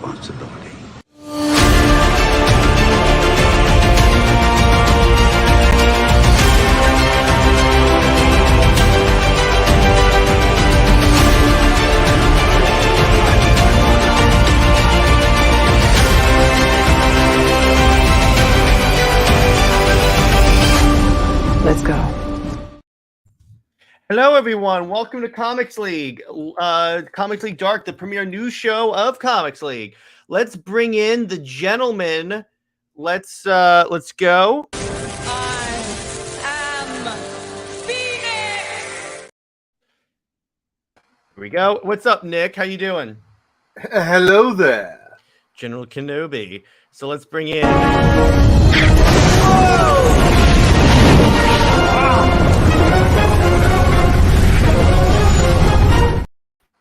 responsibility. Let's go. Hello, everyone. Welcome to Comics League, Comics League Dark, the premier news show of Comics League. Let's bring in the gentleman. Let's go. I am Phoenix. Here we go. What's up, Nick? How you doing? Hello there. General Kenobi. So let's bring in.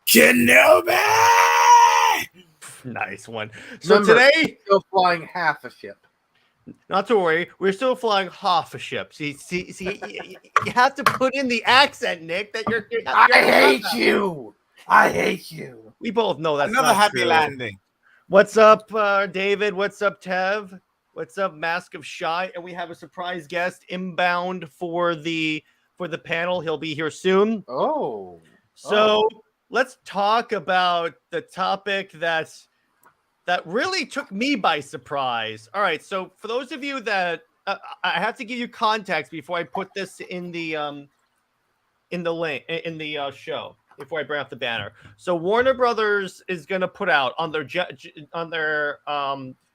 Kenobi! Nice one. So Remember, today, still flying half a ship. not to worry, we're still flying half a ship. See, you have to put in the accent, Nick. That you're I hate you. I hate you. We both know that's Another not happy true. landing. What's up, David? What's up, Tev? What's up, Mask of Shy? And we have a surprise guest inbound for the panel. He'll be here soon. Oh. So let's talk about the topic that really took me by surprise. All right. So for those of you that I have to give you context before I put this in the link in the show. Before I bring up the banner. So Warner Brothers is going to put out on their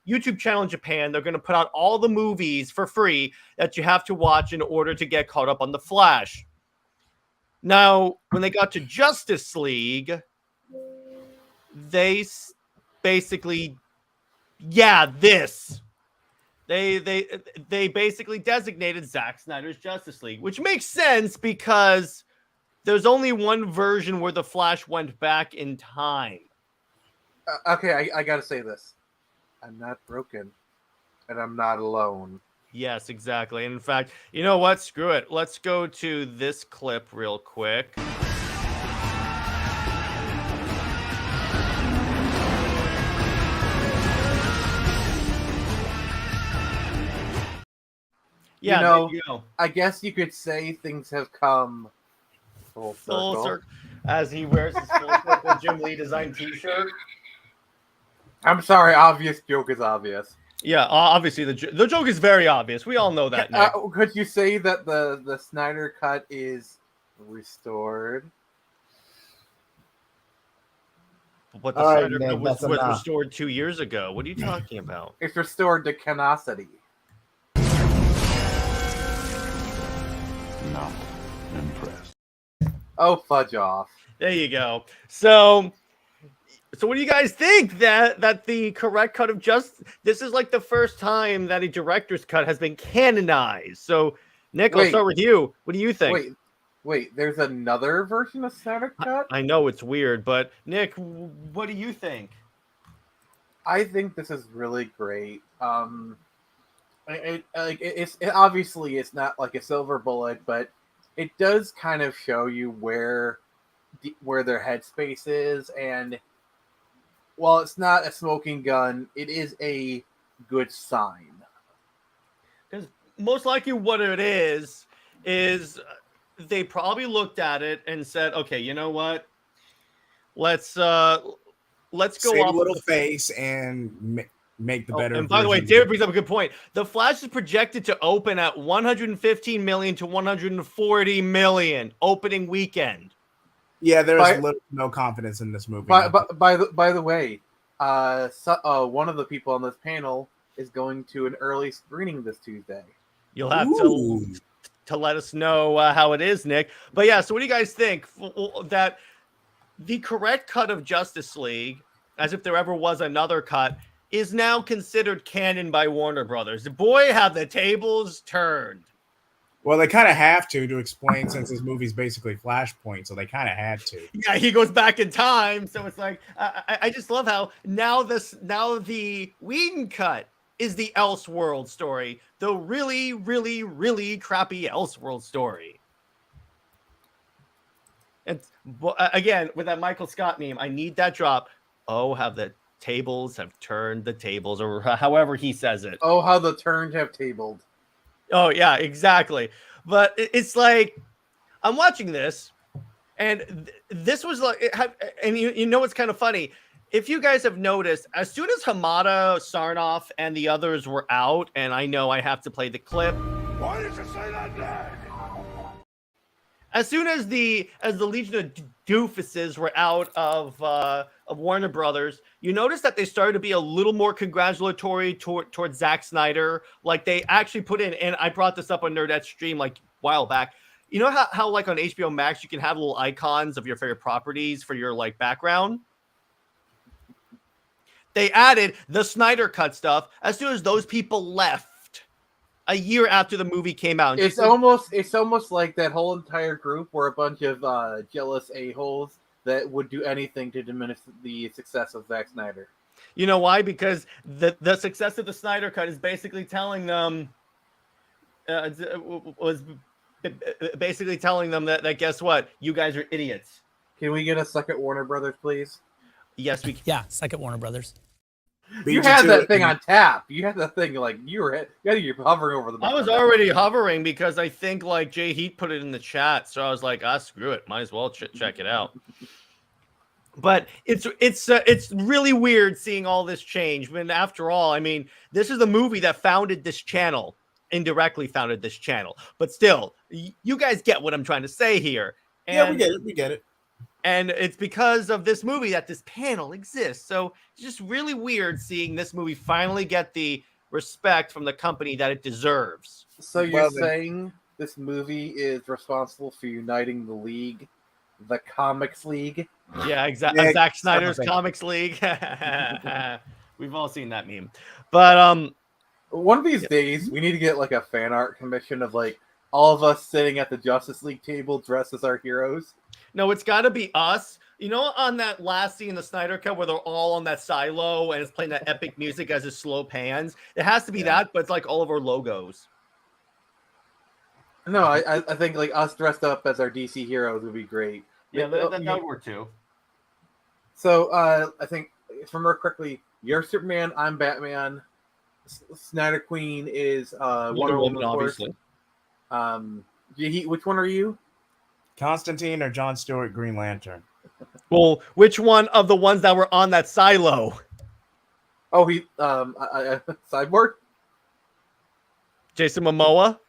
YouTube channel in Japan, they're going to put out all the movies for free that you have to watch in order to get caught up on The Flash. Now, when they got to Josstice League, they basically, they basically designated Zack Snyder's Josstice League, which makes sense because there's only one version where the Flash went back in time. Okay, I gotta say this. I'm not broken, and I'm not alone. Yes, exactly. And in fact, you know what? Screw it. Let's go to this clip real quick. Yeah, there you go. I guess you could say things have come full circle. As he wears his full circle Jim Lee designed t-shirt. I'm sorry, obvious joke is obvious. Yeah, obviously the joke is very obvious. We all know that. Nick. Could you say that the Snyder Cut is restored? But the Snyder Cut was restored 2 years ago. What are you talking about? It's restored to canosity. Not impressed. Oh, fudge off. There you go. So what do you guys think that the correct cut of this is like the first time that a director's cut has been canonized. So Nick, I'll start with you. What do you think? Wait, there's another version of Snyder Cut? I know it's weird, but Nick, what do you think? I think this is really great. Obviously it's not like a silver bullet, but it does kind of show you where their headspace is, and while it's not a smoking gun, it is a good sign. Because most likely what it is they probably looked at it and said, okay, you know what? Let's go Save off a little face and make the better. And by the way, David brings up a good point. The Flash is projected to open at 115 million to 140 million opening weekend. Yeah, there's no confidence in this movie. By the way, one of the people on this panel is going to an early screening this Tuesday. You'll have to let us know how it is, Nick. But yeah, so what do you guys think that the correct cut of Josstice League, as if there ever was another cut, is now considered canon by Warner Brothers? Boy, have the tables turned. Well, they kind of have to explain, since this movie's basically Flashpoint, so they kind of had to. Yeah, he goes back in time, so it's like I just love how now the Whedon cut is the Elseworld story, the really, really, really crappy Elseworld story. And again, with that Michael Scott meme, I need that drop. Oh, have the tables have turned the tables, or however he says it. Oh, how the turns have tabled. Oh yeah, exactly. But it's like I'm watching this, and this was like, and you know what's kind of funny? If you guys have noticed, as soon as Hamada, Sarnoff, and the others were out, and I know I have to play the clip. Why did you say that name? As soon as the Legion of Doofuses were out of Warner Brothers, you notice that they started to be a little more congratulatory towards Zack Snyder. Like they actually put in, and I brought this up on Nerdette Stream like a while back. You know how like on HBO Max you can have little icons of your favorite properties for your like background? They added the Snyder Cut stuff as soon as those people left. A year after the movie came out. It's almost like that whole entire group were a bunch of jealous a-holes that would do anything to diminish the success of Zack Snyder. You know why? Because the success of the Snyder Cut is basically telling them that guess what? You guys are idiots. Can we get a second Warner Brothers, please? Yes, we can. Yeah, second Warner Brothers. You had that thing on tap. You had that thing like you're hovering over the button. I was already hovering because I think like JJheat put it in the chat, so I was like, screw it, might as well check it out. But it's really weird seeing all this change. But after all, I mean, this is the movie that founded this channel, indirectly founded this channel. But still, you guys get what I'm trying to say here. And Yeah, we get it. And it's because of this movie that this panel exists. So it's just really weird seeing this movie finally get the respect from the company that it deserves. So you're saying this movie is responsible for uniting the League, the Comics League? Yeah, exactly. Yeah, Zack Snyder's Comics League. We've all seen that meme. But one of these days, we need to get like a fan art commission of like all of us sitting at the Josstice League table dressed as our heroes. no, it's got to be us. You know, on that last scene in the Snyder Cut where they're all on that silo and it's playing that epic music as it slow pans. It has to be that, but it's like all of our logos. No, I think like us dressed up as our DC heroes would be great. Yeah, that would work too. So I think, if I remember correctly, you're Superman, I'm Batman. Snyder Queen is Wonder Woman, obviously. Which one are you? Constantine or John Stewart Green Lantern? Well, which one of the ones that were on that silo? Oh, he Cyborg. Jason Momoa.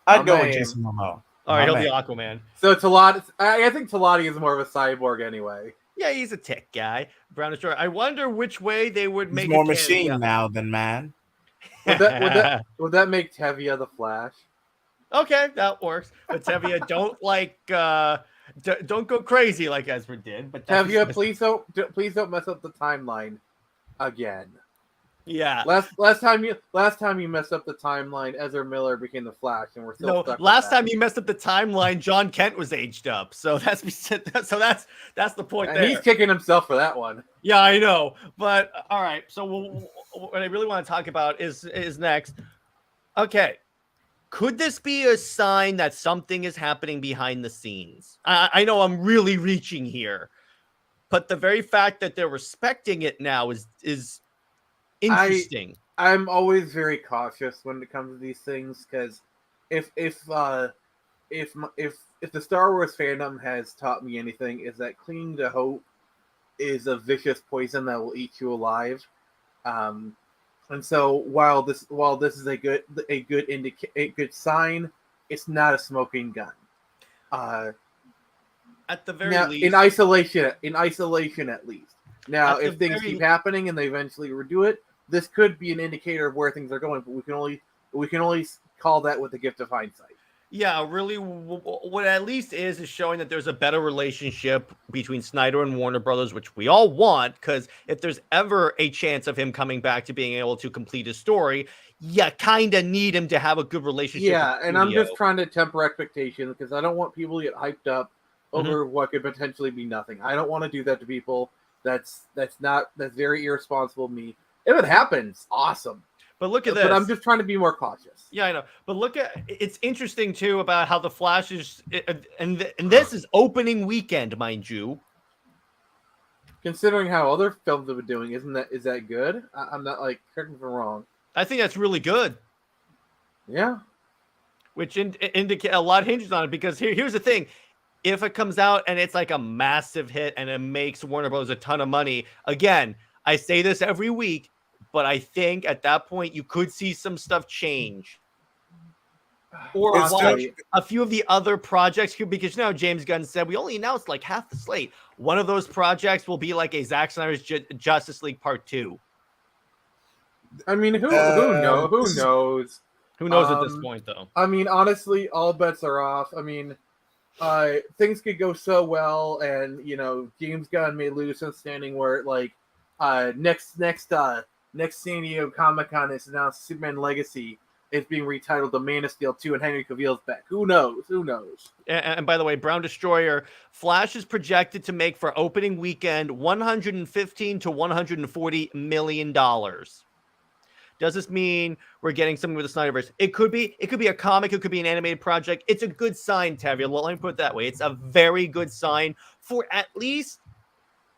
I'd go with man. Jason Momoa. All right, he'll My be man. Aquaman. So Talati, I think Talati is more of a cyborg anyway. Yeah, he's a tech guy. Brownish short. I wonder which way they would make He's more it machine now than man. Would that make Tevia the Flash? Okay, that works. But Tevia, don't don't go crazy like Ezra did. But Tevia, please don't mess up the timeline again. Yeah. Last time you messed up the timeline, Ezra Miller became the Flash, and we're still stuck. Last time you messed up the timeline, John Kent was aged up. So that's the point and there. he's kicking himself for that one. Yeah, I know. But all right. So what I really want to talk about is next. Okay. Could this be a sign that something is happening behind the scenes? I know I'm really reaching here, but the very fact that they're respecting it now is interesting. I'm always very cautious when it comes to these things because if the Star Wars fandom has taught me anything, is that clinging to hope is a vicious poison that will eat you alive. And so while this is a good sign, it's not a smoking gun. At the very now, least, in isolation at least. Now, if things keep happening and they eventually redo it, this could be an indicator of where things are going. But we can only call that with the gift of hindsight. Yeah, really, what at least is showing that there's a better relationship between Snyder and Warner Brothers, which we all want, because if there's ever a chance of him coming back to being able to complete his story, you kind of need him to have a good relationship. Yeah, and I'm just trying to temper expectations because I don't want people to get hyped up over what could potentially be nothing. I don't want to do that to people. That's very irresponsible of me. If it happens, awesome. But look at this. But I'm just trying to be more cautious. Yeah, I know. But look at it's interesting too about how the Flash is, and this is opening weekend, mind you. considering how other films have been doing, is that good? I'm not like correct me if I'm wrong. I think that's really good. Yeah. Which indicate a lot hinges on it, because here's the thing. If it comes out and it's like a massive hit and it makes Warner Bros. A ton of money, again, I say this every week, but I think at that point you could see some stuff change. Or watch a few of the other projects, because James Gunn said we only announced like half the slate. One of those projects will be like a Zack Snyder's Justice League Part 2. I mean, who knows? Who knows? Who knows at this point, though? I mean, honestly, all bets are off. I mean, things could go so well, and James Gunn may lose some standing where like next San Diego Comic-Con is announced Superman Legacy is being retitled The Man of Steel 2 and Henry Cavill's back. Who knows? And by the way, Brown Destroyer, Flash is projected to make for opening weekend $115 to $140 million. Does this mean we're getting something with the Snyderverse? It could be a comic, it could be an animated project. It's a good sign, Tavia. Let me put it that way. It's a very good sign for at least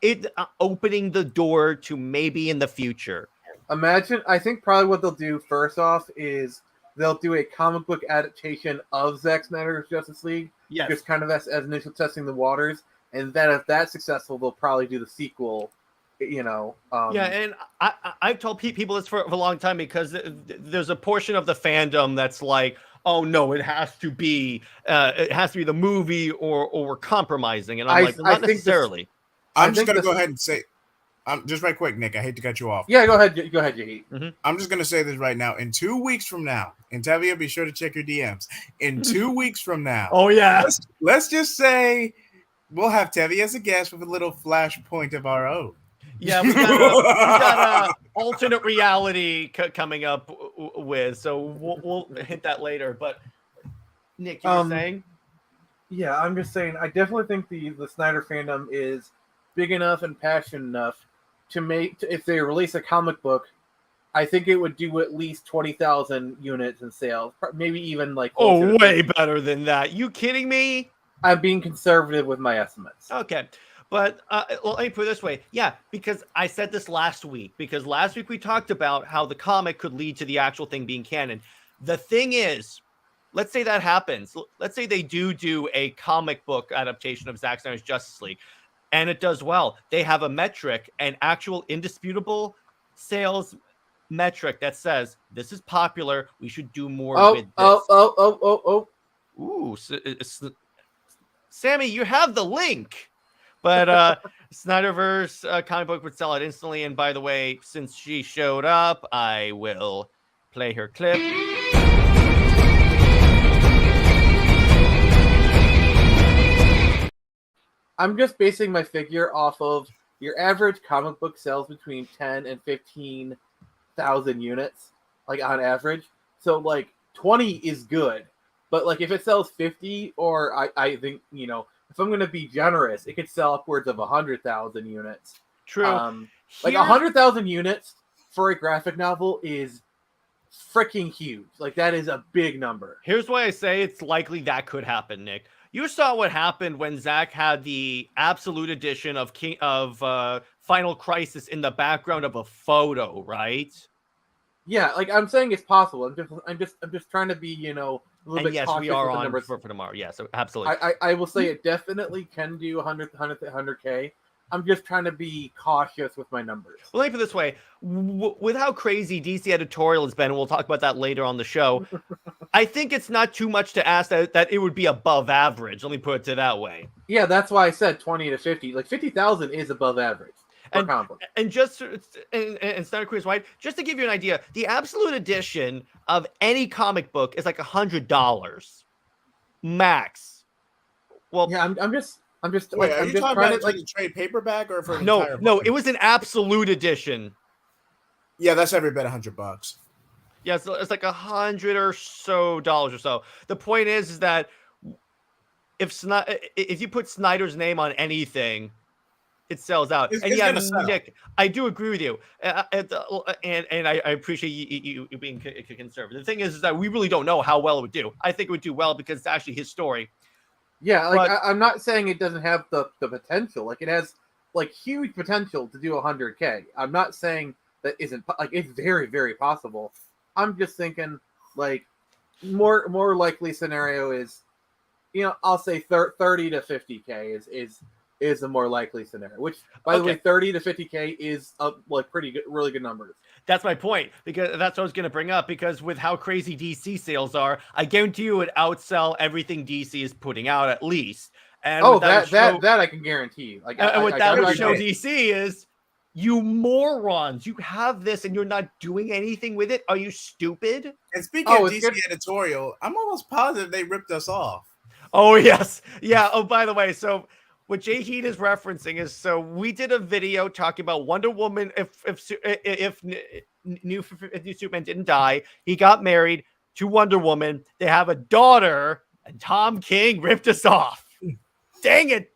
it opening the door to maybe in the future. Imagine, I think probably what they'll do first off is they'll do a comic book adaptation of Zack Snyder's Justice League. Yes. Just kind of as initial testing the waters. And then if that's successful, they'll probably do the sequel, Yeah, and I've told people this for a long time, because there's a portion of the fandom that's like, oh no, it has to be the movie, or we're compromising. And I'm like, well, not necessarily. I'm just going to go ahead and say, just right quick, Nick, I hate to cut you off. Yeah, go ahead, JJheat. Mm-hmm. I'm just going to say this right now. In 2 weeks from now, and Tavia, be sure to check your DMs. In 2 weeks from now. Oh, yeah. Let's just say we'll have Tavia as a guest with a little flashpoint of our own. Yeah, we got a alternate reality coming up with, so we'll hit that later. But Nick, you were saying? Yeah, I'm just saying. I definitely think the Snyder fandom is big enough and passionate enough to make. If they release a comic book, I think it would do at least 20,000 units in sales, maybe even like. Oh, way better than that! You kidding me? I'm being conservative with my estimates. Okay. But let me put it this way. Yeah, because I said this last week. Because last week we talked about how the comic could lead to the actual thing being canon. The thing is, let's say that happens. Let's say they do a comic book adaptation of Zack Snyder's Justice League, and it does well. They have a metric, an actual indisputable sales metric that says this is popular. We should do more with this. Ooh, Sammy, you have the link. But Snyderverse comic book would sell out instantly. And by the way, since she showed up, I will play her clip. I'm just basing my figure off of your average comic book sells between 10 and 15,000 units, like on average. So like 20 is good. But like if it sells 50, or I think, if I'm going to be generous, it could sell upwards of 100,000 units. True. Like 100,000 units for a graphic novel is freaking huge. Like that is a big number. Here's why I say it's likely that could happen, Nick. You saw what happened when Zack had the absolute edition of Final Crisis in the background of a photo, right? Yeah, like I'm saying it's possible. I'm just trying to be, a little bit yes, cautious we are with the on numbers. for tomorrow. Yeah, so absolutely. I will say it definitely can do 100K. I'm just trying to be cautious with my numbers. Well, let me put it this way. With how crazy DC editorial has been, and we'll talk about that later on the show, I think it's not too much to ask that it would be above average. Let me put it that way. Yeah, that's why I said 20 to 50. Like 50,000 is above average. And just and Snyder Quiz White, just to give you an idea, the absolute edition of any comic book is like $100 max. Well, yeah, I'm just Wait, like, are I'm you just talking trying about to like a trade paperback or for an no, entire book? it was an absolute edition. Yeah, that's every bit $100. Yeah, so it's like $100 or so dollars or so. The point is that if you put Snyder's name on anything, it sells out. It's and yeah, gonna sell. Nick, I do agree with you, and I appreciate you being conservative. The thing is that we really don't know how well it would do. I think it would do well because it's actually his story. yeah, like I'm not saying it doesn't have the potential. Like it has like huge potential to do 100K. I'm not saying that isn't like it's very, very possible. I'm just thinking like more likely scenario is, I'll say 30 to 50K is the more likely scenario. Which, by the way, 30 to 50K is like pretty good, really good numbers. That's my point, because that's what I was going to bring up, because with how crazy DC sales are, I guarantee you it outsell everything DC is putting out at least. And that I can guarantee. Like, and what that would show agree. DC is, you morons, you have this and you're not doing anything with it. Are you stupid? And speaking of DC editorial, I'm almost positive they ripped us off. Oh, yes. Yeah. Oh, by the way, so what JJheat is referencing is, so we did a video talking about Wonder Woman. If new Superman didn't die, he got married to Wonder Woman. They have a daughter, and Tom King ripped us off. Dang it.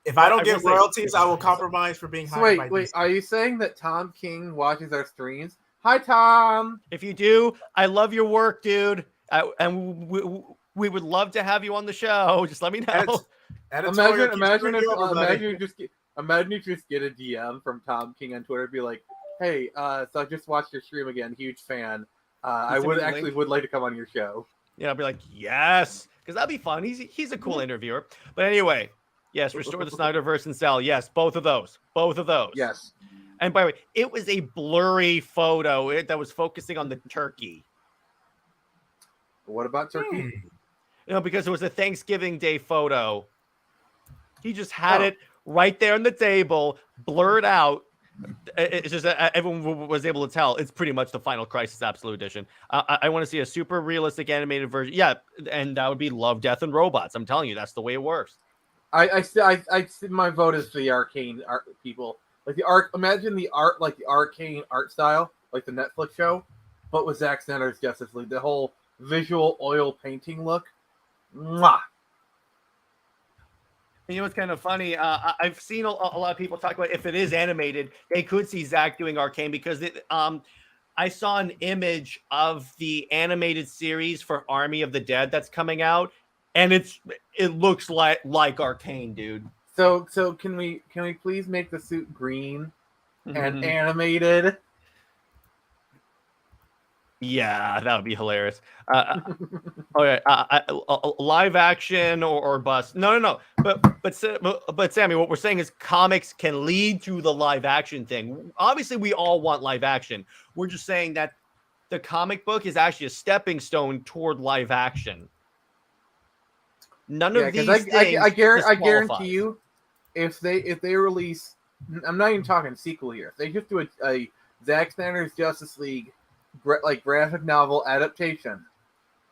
If I don't get royalties, I will compromise for being hired by Wait, are you saying that Tom King watches our streams? Hi, Tom. If you do, I love your work, dude. And we would love to have you on the show. Just let me know. Imagine if you just get a DM from Tom King on Twitter, be like, "Hey, so I just watched your stream again. Huge fan. I would like to come on your show." Yeah, I'll be like, yes, because that'd be fun. He's a cool interviewer. But anyway, yes, restore the Snyderverse and sell. Yes, both of those. Yes. And by the way, it was a blurry photo that was focusing on the turkey. What about turkey? Because it was a Thanksgiving Day photo. He just had it right there on the table, blurred out. It's just everyone was able to tell it's pretty much the Final Crisis Absolute Edition. I want to see a super realistic animated version. Yeah, and that would be Love, Death, and Robots. I'm telling you, that's the way it works. I my vote is for the arcane art people. Like imagine the art, like the arcane art style, like the Netflix show, but with Zack Snyder's Justice League. The whole visual oil painting look. Mwah. You know what's kind of funny? I've seen a lot of people talk about if it is animated, they could see Zack doing Arcane, because I saw an image of the animated series for Army of the Dead that's coming out, and it looks like Arcane, dude. So can we please make the suit green and animated? Yeah, that would be hilarious. Okay, live action or bust? No. But Sammy, what we're saying is comics can lead to the live action thing. Obviously, we all want live action. We're just saying that the comic book is actually a stepping stone toward live action. None of these things. I guarantee you, if they release, I'm not even talking sequel here. If they just do a Zack Snyder's Justice League like graphic novel adaptation,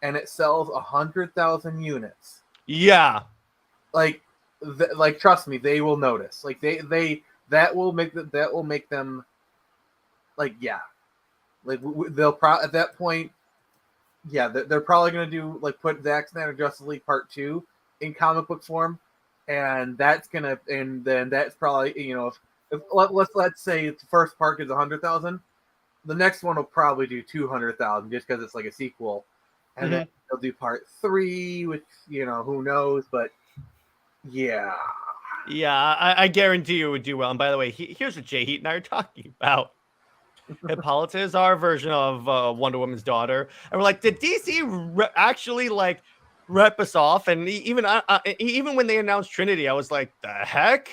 and it sells 100,000 units. Yeah, like trust me, they will notice. Like that will make them like, yeah, like they'll at that point, yeah, they're probably gonna do like put Zack Snyder Justice League Part 2 in comic book form, and then that's probably, if let's say the first part is 100,000. The next one will probably do 200,000 just because it's like a sequel, and then they'll do part 3, which who knows, but yeah, I guarantee you it would do well. And by the way, here's what JJheat and I are talking about. Hippolyta is our version of Wonder Woman's daughter, and we're like, did DC actually like rep us off? And even when they announced Trinity, I was like, the heck?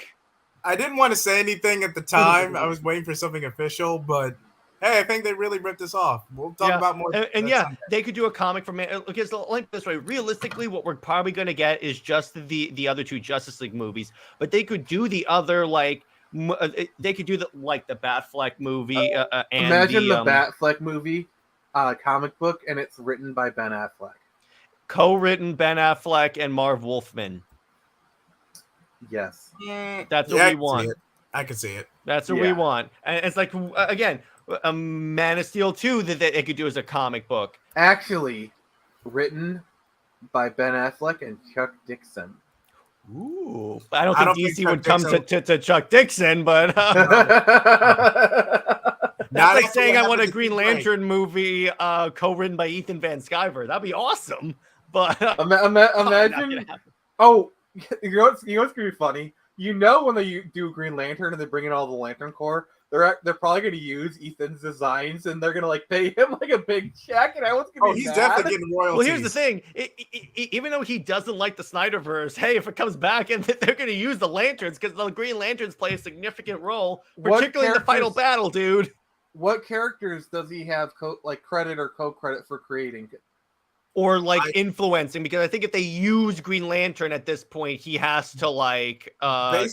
I didn't want to say anything at the time. I was waiting for something official, but hey, I think they really ripped us off. We'll talk about more. And yeah, they could do a comic from it. Because like this way, realistically, what we're probably going to get is just the other two Justice League movies. But they could do the other, like, they could do the Batfleck movie. Imagine the Batfleck movie comic book, and it's written by Ben Affleck. Co-written Ben Affleck and Marv Wolfman. Yes. That's what we want. I can see it. That's what we want. And it's like, again, a Man of Steel 2 that they could do as a comic book. Actually, written by Ben Affleck and Chuck Dixon. Ooh. I don't think DC would come to Chuck Dixon, but... That's like saying I want a Green Lantern movie co-written by Ethan Van Sciver. That'd be awesome. But imagine... Oh, you know what's going to be funny? when they do Green Lantern and they bring in all the Lantern Corps, they're probably going to use Ethan's designs and they're going to like pay him like a big check. And I was going to be he's mad. definitely getting royalties. Well, here's the thing. Even though he doesn't like the Snyderverse, hey, if it comes back and they're going to use the Lanterns because the Green Lanterns play a significant role, particularly in the final battle, dude. What characters does he have credit or co-credit for creating? Or like influencing, because I think if they use Green Lantern at this point, he has to like to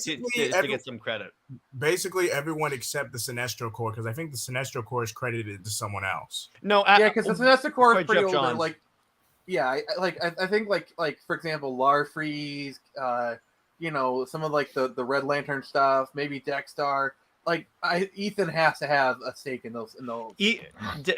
get some credit. Basically, everyone except the Sinestro Corps, because I think the Sinestro Corps is credited to someone else. No, because the Sinestro Corps is pretty older. Johns. Like, yeah, I think like for example, Larfreeze, some of like the Red Lantern stuff, maybe Dexter. Like Ethan has to have a stake in those.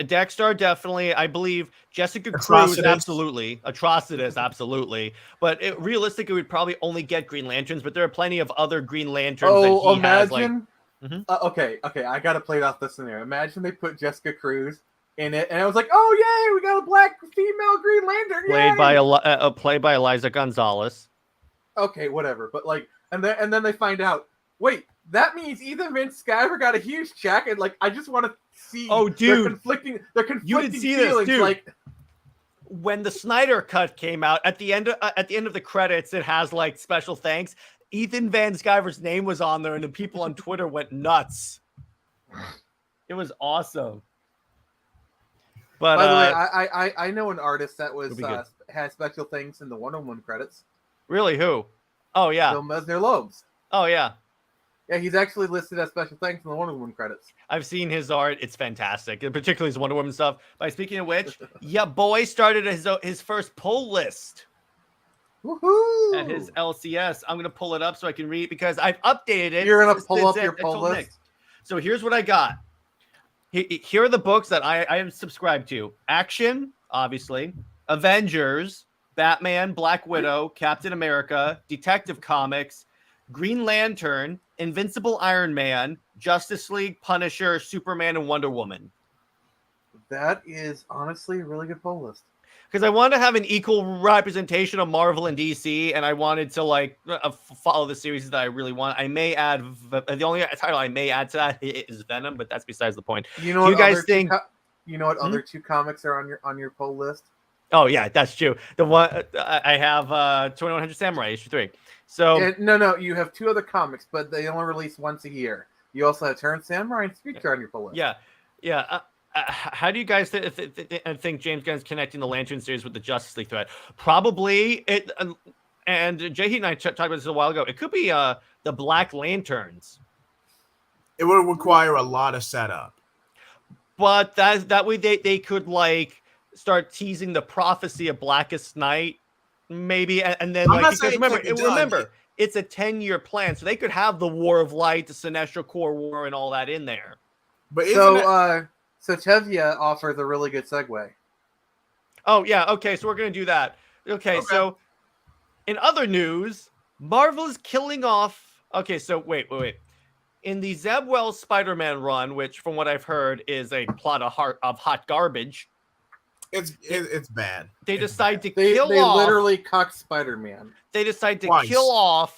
Dexter definitely, I believe. Jessica Cruz, absolutely. Atrocitus, absolutely. But realistically, we'd probably only get Green Lanterns. But there are plenty of other Green Lanterns that he imagine. Has, like, okay, I gotta play off this scenario. Imagine they put Jessica Cruz in it, and I was like, oh yay, we got a black female Green Lantern, played by Eliza Gonzalez. Okay, whatever. But like, and then they find out. Wait, that means Ethan Van Sciver got a huge check, and like I just want to see. Oh, dude, they're conflicting you didn't see feelings. This, dude. Like when the Snyder Cut came out, at the end of the credits, it has like special thanks. Ethan Van Sciver's name was on there, and the people on Twitter went nuts. It was awesome. But by the way, I know an artist that had special thanks in the Wonder Woman credits. Really? Who? Oh yeah, Bill Mesner Loebs. Oh yeah. Yeah, he's actually listed as special thanks in the Wonder Woman credits. I've seen his art. It's fantastic, particularly his Wonder Woman stuff. But speaking of which, yeah, boy started his first pull list. Woohoo! At his LCS. I'm going to pull it up so I can read because I've updated it. You're going to pull up your pull list? Nick. So here's what I got. Here are the books that I am subscribed to. Action, obviously. Avengers, Batman, Black Widow, Captain America, Detective Comics, Green Lantern, Invincible Iron Man, Josstice League, Punisher, Superman, and Wonder Woman. That is honestly a really good pull list. Because I wanted to have an equal representation of Marvel and DC, and I wanted to like follow the series that I really want. I may add the only title I may add to that is Venom, but that's besides the point. You know what? You guys think? Other two comics are on your pull list? Oh yeah, that's true. The one I have 2100 Samurai issue 3. So no, you have two other comics, but they only release once a year. You also have Turn Samurai and Speaker on your pull list. Yeah. How do you guys think James Gunn's connecting the Lantern series with the Justice League threat? Probably it. And JJheat and I talked about this a while ago. It could be the Black Lanterns. It would require a lot of setup. But that way they could like start teasing the prophecy of Blackest Night. Maybe, and then like because remember, it's a 10-year plan, so they could have the War of Light, the Sinestro Corps War, and all that in there. But so Tevye offers a really good segue. Oh yeah, okay, so we're gonna do that. Okay, so in other news, Marvel is killing off. Okay, so wait. In the Zeb Wells Spider-Man run, which from what I've heard is a plot of hot garbage. It's bad. They decide to kill off. They literally cuck Spider-Man. They decide to kill off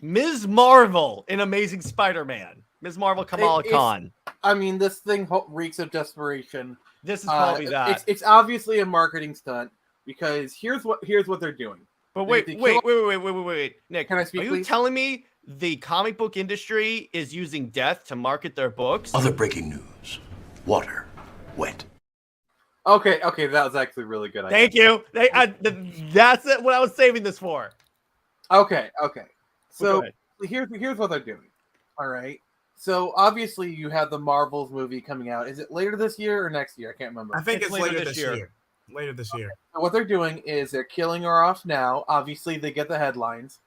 Ms. Marvel in Amazing Spider-Man. Ms. Marvel Kamala Khan. I mean, this thing reeks of desperation. This is probably that. It's obviously a marketing stunt because here's what they're doing. But wait, Nick. Can I speak, Are you please? telling me the comic book industry is using death to market their books? Other breaking news. Water. Wet. Okay, that was actually really good. Thank you. That's what I was saving this for. Okay. So here's what they're doing. All right. So obviously you have the Marvels movie coming out. Is it later this year or next year? I can't remember. I think it's later this year. Later this year. So what they're doing is they're killing her off now. Obviously they get the headlines,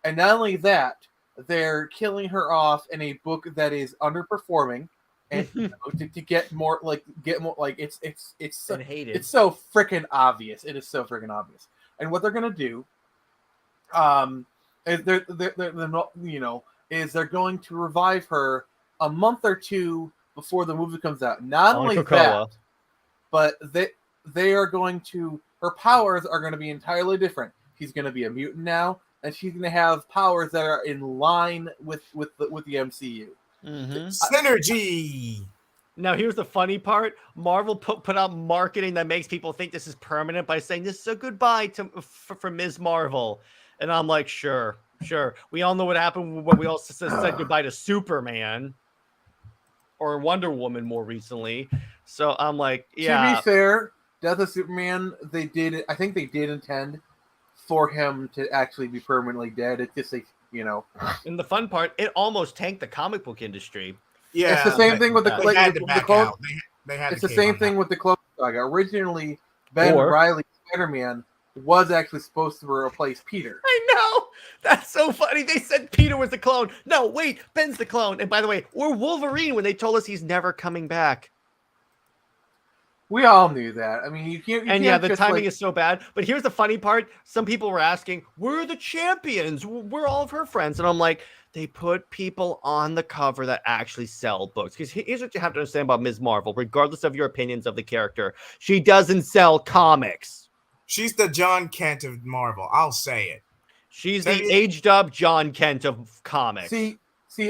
and not only that, they're killing her off in a book that is underperforming. And to get more it's so freaking obvious. It is so freaking obvious. And what they're gonna do, is they're going to revive her a month or two before the movie comes out. Not only that, but they are going to her powers are going to be entirely different. She's going to be a mutant now. and she's going to have powers that are in line with the MCU. Synergy. Now, here's the funny part. Marvel put out marketing that makes people think this is permanent by saying this is a goodbye for Ms. Marvel. And I'm like, sure. We all know what happened when we all said goodbye to Superman or Wonder Woman more recently. So I'm like, yeah. To be fair, Death of Superman, I think they did intend for him to actually be permanently dead. It's just like, And the fun part, it almost tanked the comic book industry. Yeah, it's the same thing with the They had to back out. It's the same thing with the Clone Saga. Originally, Ben Reilly Spider-Man was actually supposed to replace Peter. I know. That's so funny. They said Peter was the clone. No, wait, Ben's the clone. And by the way, we're Wolverine when they told us he's never coming back. We all knew that. I mean, you can't. The timing is so bad. But here's the funny part. Some people were asking, we're the champions. We're all of her friends. And I'm like, they put people on the cover that actually sell books. Because here's what you have to understand about Ms. Marvel, regardless of your opinions of the character. She doesn't sell comics. She's the John Kent of Marvel. I'll say it. She's the aged up John Kent of comics. See,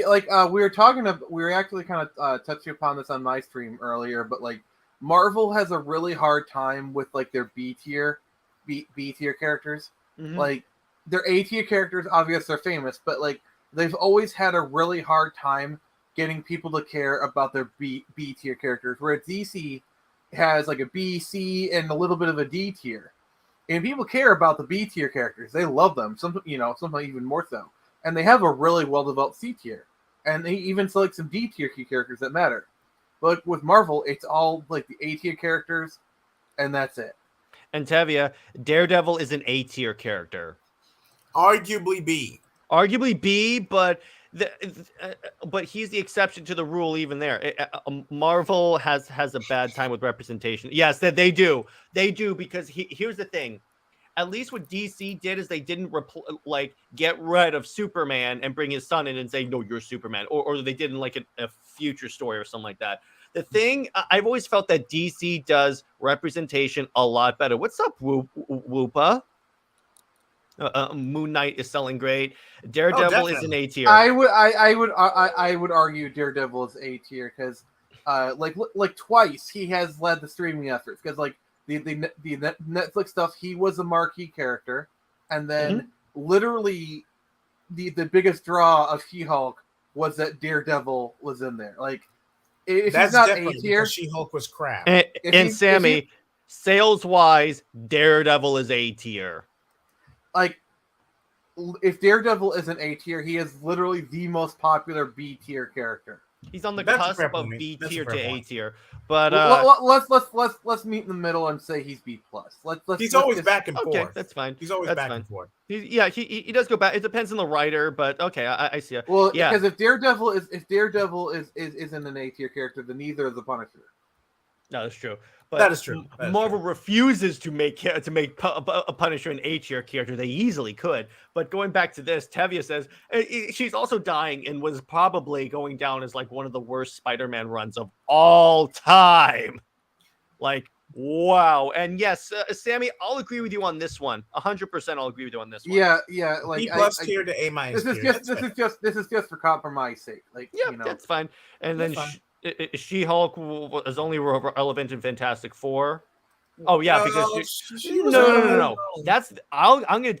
like we were actually kind of touching upon this on my stream earlier, but like Marvel has a really hard time with like their B tier characters. Mm-hmm. Like their A tier characters, obviously they're famous, but like they've always had a really hard time getting people to care about their B tier characters. Whereas DC has like a B, C, and a little bit of a D tier. And people care about the B tier characters. They love them. Sometimes even more so. And they have a really well-developed C tier. And they even select some D tier key characters that matter. But with Marvel, it's all like the A tier characters, and that's it. And Tevia, Daredevil is an A tier character. Arguably B. Arguably B, but he's the exception to the rule even there. Marvel has a bad time with representation. Yes, they do. They do, because here's the thing. At least what DC did is they didn't get rid of Superman and bring his son in and say, no, you're Superman. Or they did in like a future story or something like that. The thing, I've always felt that DC does representation a lot better. What's up, Whoopa? Moon Knight is selling great. Daredevil is an A tier. I would argue Daredevil is A tier because, like twice he has led the streaming efforts because like the Netflix stuff he was a marquee character, and then literally the biggest draw of She-Hulk was that Daredevil was in there. Like if that's he's not different A tier, She-Hulk was crap. And Sammy, sales wise, Daredevil is A tier. Like, if Daredevil is an A tier, he is literally the most popular B tier character. He's on the cusp of B tier to A tier. But let's meet in the middle and say he's B plus. He's always back and forth. Okay, that's fine. He's always back and forth. He does go back. It depends on the writer, but okay, I see it. Well, yeah, because if Daredevil isn't an A tier character, then neither is the Punisher. No, that's true. But that is true. Marvel refuses to make a Punisher an A tier character. They easily could. But going back to this, Tevia says she's also dying and was probably going down as like one of the worst Spider-Man runs of all time. Like, wow. And yes, Sammy, I'll agree with you on this one. 100% I'll agree with you on this one. Yeah. Like B plus tier to A minus. This is just for compromise sake. Like, yeah, that's fine. And then She-Hulk is only relevant in Fantastic Four. Oh yeah, because no. I'm gonna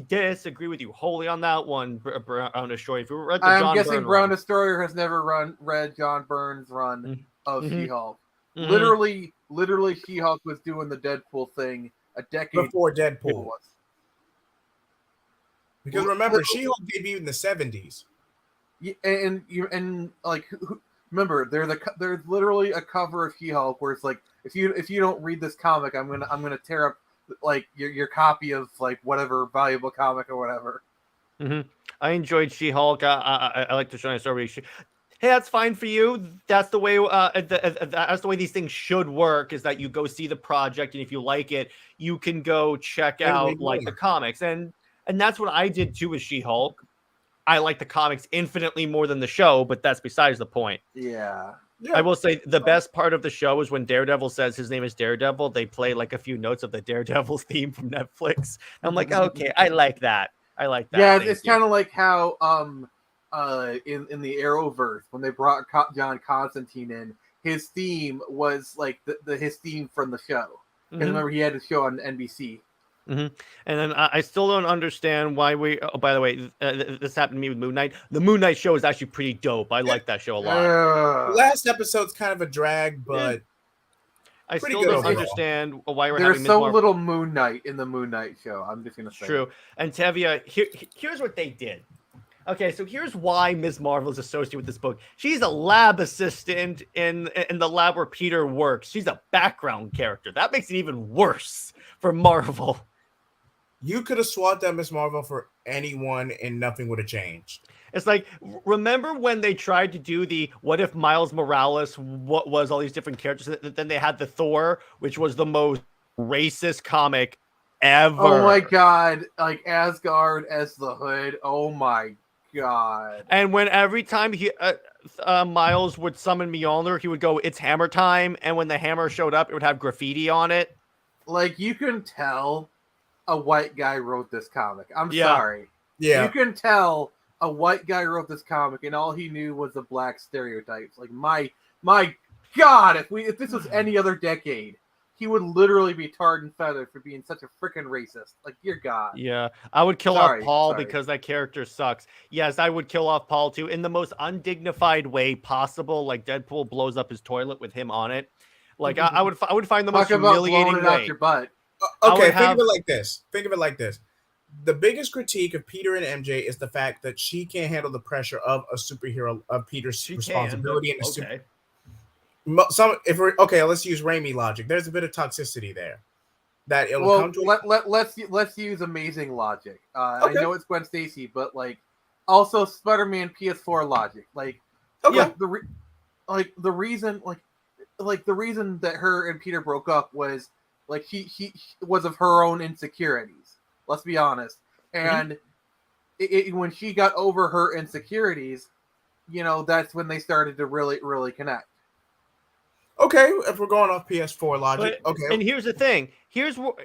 disagree with you wholly on that one, Brown Destroyer. If you read the I'm guessing Brown Destroyer has never read John Byrne's run of She-Hulk. Literally, She-Hulk was doing the Deadpool thing a decade before Deadpool was. Because remember, She-Hulk debuted in the 70s. And like. Remember, there's literally a cover of She-Hulk where it's like, if you don't read this comic, I'm gonna tear up like your copy of like whatever valuable comic or whatever. I enjoyed She-Hulk. I like to show my story. Hey, that's fine for you. That's the way. That's the way these things should work. Is that you go see the project, and if you like it, you can go check out like the comics, and that's what I did too with She-Hulk. I like the comics infinitely more than the show, but that's besides the point. Yeah. I will say the best part of the show is when Daredevil says his name is Daredevil, they play like a few notes of the Daredevil theme from Netflix. I'm like, okay, I like that. I like that. Yeah, Thank it's you. kind of like how in the Arrowverse when they brought John Constantine in, his theme was like his theme from the show. Because remember he had a show on NBC. And then I still don't understand why we. Oh, by the way, this happened to me with Moon Knight. The Moon Knight show is actually pretty dope. I like that show a lot. The last episode's kind of a drag, but I pretty still good don't overall. understand why we're There's having so Ms. Marvel. little Moon Knight in the Moon Knight show. I'm just gonna say. True. And Tevia, here's what they did. Okay, so here's why Ms. Marvel is associated with this book. She's a lab assistant in the lab where Peter works. She's a background character. That makes it even worse for Marvel. You could have swapped that Miss Marvel for anyone and nothing would have changed. It's like, remember when they tried to do the what if Miles Morales what was all these different characters? Then they had the Thor, which was the most racist comic ever. Oh my god, like Asgard as the Hood. Oh my god. And when every time Miles would summon Mjolnir, he would go, "It's hammer time." And when the hammer showed up, it would have graffiti on it. Like, you can tell a white guy wrote this comic. I'm Yeah. sorry. Yeah. You can tell a white guy wrote this comic and all he knew was the black stereotypes. Like, my god, if this was any other decade, he would literally be tarred and feathered for being such a freaking racist. Like, dear God. Yeah, I would kill Sorry, off Paul sorry. because that character sucks. Yes, I would kill off Paul too in the most undignified way possible. Like Deadpool blows up his toilet with him on it. Like I would find the most Talk about blowing humiliating it out way. your butt. Okay, think of it like this. The biggest critique of Peter and MJ is the fact that she can't handle the pressure of a superhero, of Peter's responsibility and okay. Let's use Raimi logic. There's a bit of toxicity there. That it'll Well, come to let's use amazing logic. Okay. I know it's Gwen Stacy, but like also Spider-Man PS4 logic. Like, Okay. the reason that her and Peter broke up was like he was of her own insecurities. Let's be honest. And when she got over her insecurities, that's when they started to really connect. Okay, if we're going off PS4 logic, okay. And here's the thing. Here's what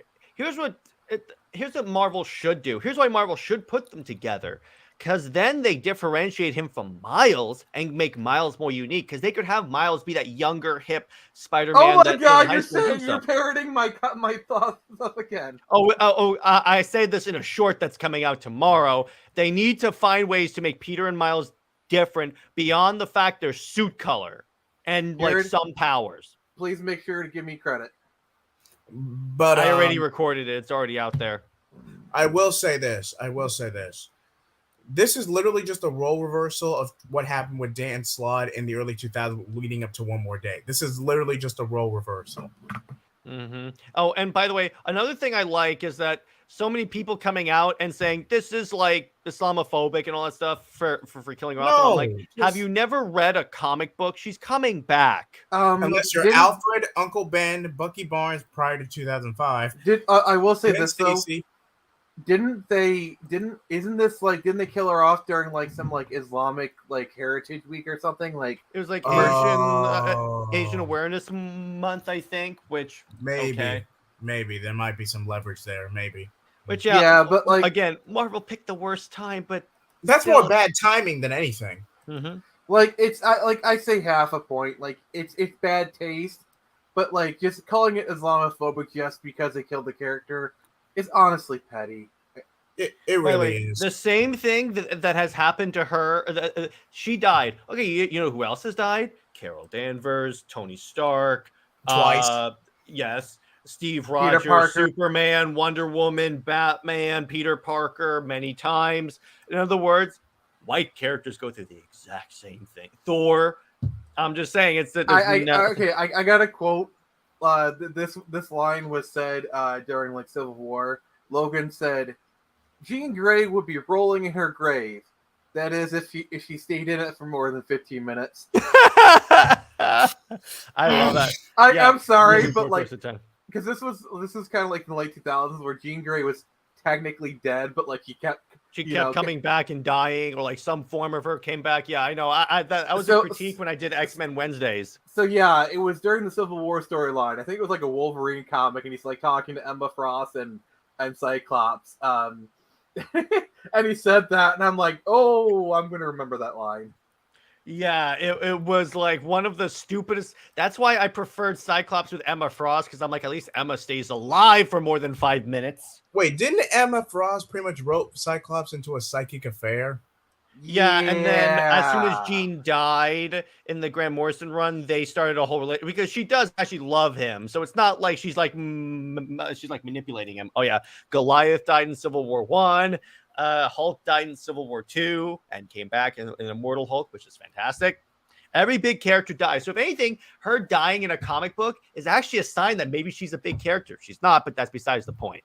Marvel should do. Here's why Marvel should put them together. Because then they differentiate him from Miles and make Miles more unique. Because they could have Miles be that younger, hip Spider-Man. Oh my that god, high school you're stuff. parroting my thoughts up again. I say this in a short that's coming out tomorrow. They need to find ways to make Peter and Miles different beyond the fact they're suit color and like Jared, some powers. Please make sure to give me credit. But I already recorded it. It's already out there. I will say this. This is literally just a role reversal of what happened with Dan Slott in the early 2000s leading up to One More Day. This is literally just a role reversal. Mm-hmm. Oh, and by the way, another thing I like is that so many people coming out and saying this is like Islamophobic and all that stuff for killing her off. And I'm like, have you never read a comic book? She's coming back. Unless you're Alfred, Uncle Ben, Bucky Barnes prior to 2005. I will say Ben this though. Stacy. Didn't they kill her off during like some like Islamic like Heritage Week or something? Like It was like Oh. Asian Awareness Month, I think. Which Maybe there might be some leverage there. Maybe. Which but like again, Marvel picked the worst time, but That's still. more bad timing than anything. Mm-hmm. like I say half a point. Like it's bad taste, but like just calling it Islamophobic just because they killed the character is honestly petty. It really is. The same thing that has happened to her. She died. Okay, you know who else has died? Carol Danvers, Tony Stark. Twice. Yes. Steve Rogers, Parker. Superman, Wonder Woman, Batman, Peter Parker, many times. In other words, white characters go through the exact same thing. Thor. I'm just saying it's that. I got a quote. This line was said during like Civil War. Logan said, "Jean Grey would be rolling in her grave. That is, if she stayed in it for more than 15 minutes." I love that. I'm sorry, but like, Of time. because this is kind of like in the late 2000s where Jean Grey was technically dead, but like she kept coming back and dying, or like some form of her came back. Yeah, I know. That was So- a critique when I did X-Men Wednesdays. So yeah, it was during the Civil War storyline. I think it was like a Wolverine comic, and he's like talking to Emma Frost and Cyclops. And he said that, and I'm like, oh, I'm gonna remember that line. Yeah, it was like one of the stupidest. That's why I preferred Cyclops with Emma Frost, because I'm like, at least Emma stays alive for more than 5 minutes. Wait, didn't Emma Frost pretty much rope Cyclops into a psychic affair? Yeah, and then as soon as Jean died in the Grant Morrison run, they started a whole relationship because she does actually love him. So it's not like she's like manipulating him. Oh yeah, Goliath died in Civil War I. Hulk died in Civil War II and came back in Immortal Hulk, which is fantastic. Every big character dies. So if anything, her dying in a comic book is actually a sign that maybe she's a big character. She's not, but that's besides the point.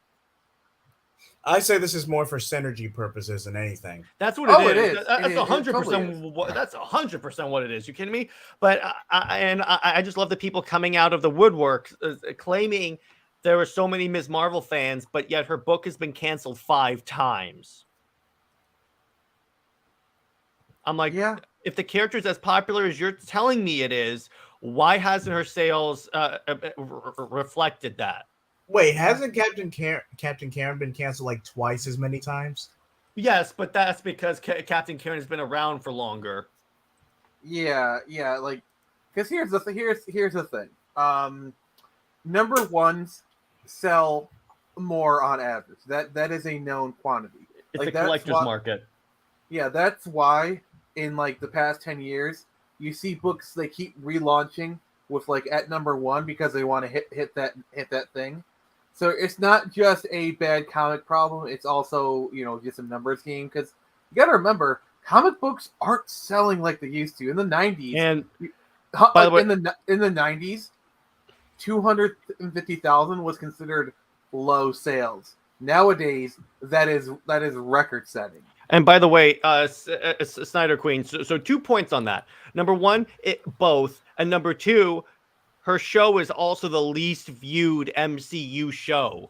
I say this is more for synergy purposes than anything. That's what it is. It is. That's 100%. Totally That's 100% what it is. You kidding me? But I just love the people coming out of the woodwork claiming there were so many Ms. Marvel fans, but yet her book has been canceled 5 times. I'm like, yeah. If the character is as popular as you're telling me it is, why hasn't her sales reflected that? Wait, hasn't Captain Karen been canceled like twice as many times? Yes, but that's because Captain Karen has been around for longer. Yeah, like, because here's the thing. Number ones sell more on average. That is a known quantity. It's like, a collector's market. Yeah, that's why in like the past 10 years, you see books they keep relaunching with like at number 1 because they want to hit that thing. So it's not just a bad comic problem; it's also, you know, just a numbers game. Because you got to remember, comic books aren't selling like they used to in the 90s. And by the way, in the 90s, 250,000 was considered low sales. Nowadays, that is record setting. And by the way, Snyder Queen. So 2 points on that. Number 1, both, and number 2. Her show is also the least viewed MCU show.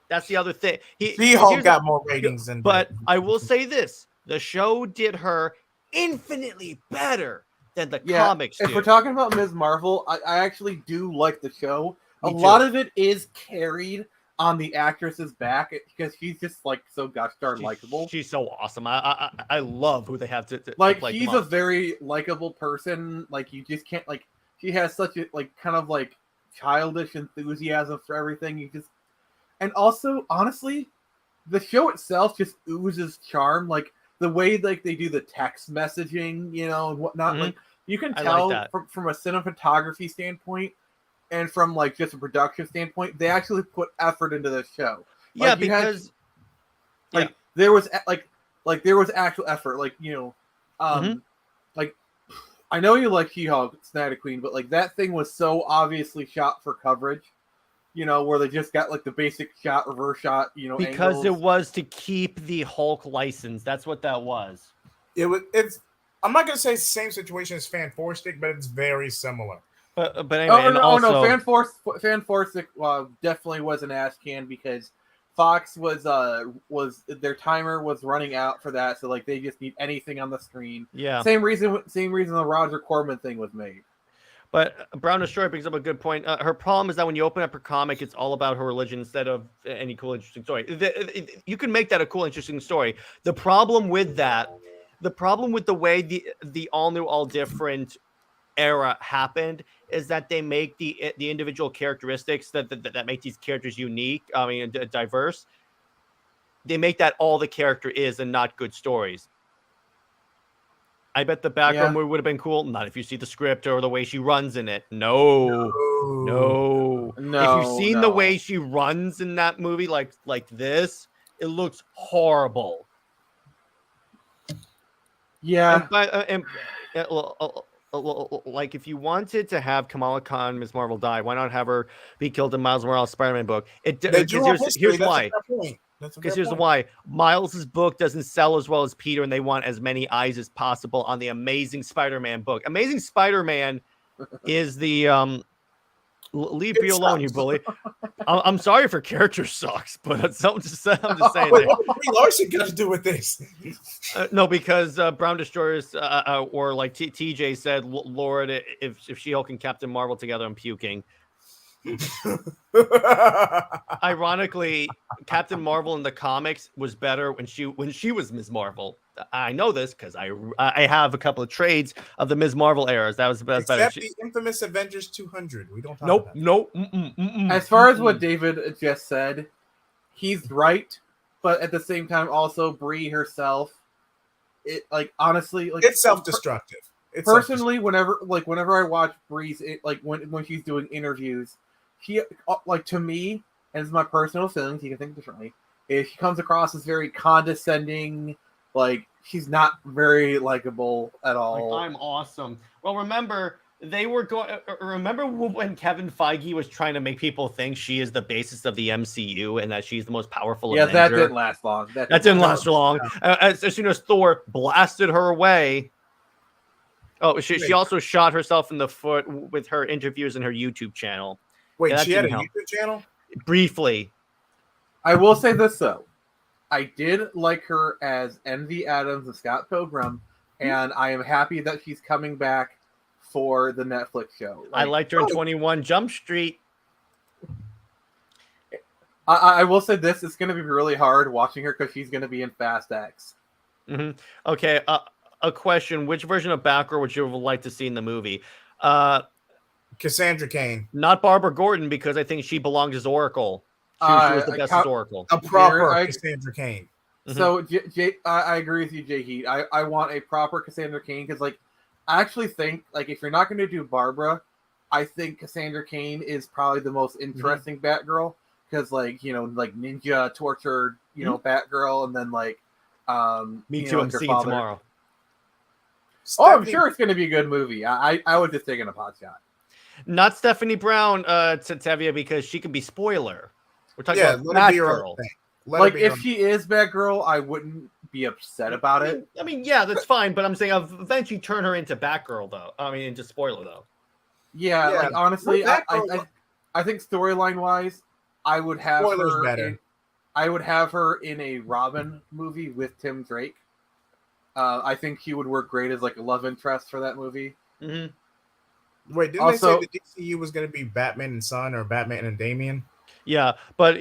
That's the other thing. She-Hulk got more ratings than. But I will say this: the show did her infinitely better than the comics. If we're talking about Ms. Marvel, I actually do like the show. Me a too. lot of it is carried on the actress's back because she's just like so gosh darn likable. She's so awesome. I love who they have to like. play She's a very likable person. Like you just can't like. She has such a like kind of like childish enthusiasm for everything. You just, and also honestly, the show itself just oozes charm. Like the way like they do the text messaging, you know, and whatnot. Like you can tell from a cinematography standpoint and from like just a production standpoint, they actually put effort into this show. Yeah, like, because there was there was actual effort. Like, you know, like. I know you like She-Hulk, Snyder Queen, but like that thing was so obviously shot for coverage, you know, where they just got like the basic shot, reverse shot, you know, because angles. it was to keep the Hulk license. That's what that was. It's. I'm not gonna say it's the same situation as Fan Four Stick, but it's very similar. But anyway, no, Fan Four Stick definitely was an ass can because Fox was their timer was running out for that, so like they just need anything on the screen. Yeah. Same reason the Roger Corman thing was made. But Brown Destroyer brings up a good point. Her problem is that when you open up her comic, it's all about her religion instead of any cool, interesting story. You can make that a cool, interesting story. The problem with the way the all new, all different era happened is that they make the individual characteristics that make these characters unique. I mean, diverse. They make that all the character is, and not good stories. I bet the background movie would have been cool. Not if you see the script or the way she runs in it. No. If you've seen the way she runs in that movie, like this, it looks horrible. Yeah. Like if you wanted to have Kamala Khan, Ms. Marvel die, why not have her be killed in Miles Morales' Spider-Man book? Here's why. Because here's why. Miles's book doesn't sell as well as Peter, and they want as many eyes as possible on the Amazing Spider-Man book. Amazing Spider-Man is the leave me alone, you bully. I'm sorry if her character sucks, but I'm just saying. Wait, what Larson got to do with this? No, because Brown Destroyers or like TJ said, Lord, if She-Hulk and Captain Marvel together, I'm puking. Ironically, Captain Marvel in the comics was better when she was Ms. Marvel. I know this because I have a couple of trades of the Ms. Marvel eras. That was better. Except the infamous Avengers 200. We don't talk Nope, about that. nope. As far as what David just said, he's right, but at the same time, also Brie herself, it like honestly, like It's self-destructive. It's personally, whenever I watch Bree's, when she's doing interviews, she like to me, and it's my personal feelings. You can think differently. If she comes across as very condescending, like she's not very likable at all. Like, I'm awesome. Well, remember they were going. Remember when Kevin Feige was trying to make people think she is the basis of the MCU and that she's the most powerful. Yeah, Avenger? that didn't last long. That didn't last long. As soon as Thor blasted her away. Oh, she also shot herself in the foot with her interviews in her YouTube channel. Wait, she had a YouTube channel? Briefly. I will say this, though. I did like her as Envy Adams and Scott Pilgrim, and I am happy that she's coming back for the Netflix show. I liked her in 21 Jump Street. I will say this. It's going to be really hard watching her because she's going to be in Fast X. Mm-hmm. Okay, a question: which version of Batgirl would you like to see in the movie? Cassandra Cain, not Barbara Gordon, because I think she belongs as Oracle. She was the best as Oracle. A proper Cassandra Cain. So I agree with you, JJheat. I want a proper Cassandra Cain because, like, I actually think like if you're not going to do Barbara, I think Cassandra Cain is probably the most interesting Batgirl because, like, you know, like ninja tortured, you know, Batgirl, and then like Me Too. I'm seeing tomorrow. Oh, I'm sure it's going to be a good movie. I was just taking a pot shot. Not Stephanie Brown, Tevia, because she can be spoiler. We're talking about Batgirl. Like, if she is Batgirl, I wouldn't be upset about it. I mean, yeah, that's fine, but I'm saying I'll eventually turn her into Batgirl, though. I mean, into spoiler, though. Yeah, like, honestly, I think storyline-wise, I would have her. I would have her in a Robin movie with Tim Drake. I think he would work great as like a love interest for that movie. Mm-hmm. Wait, didn't they say the DCU was going to be Batman and Son or Batman and Damian? Yeah, but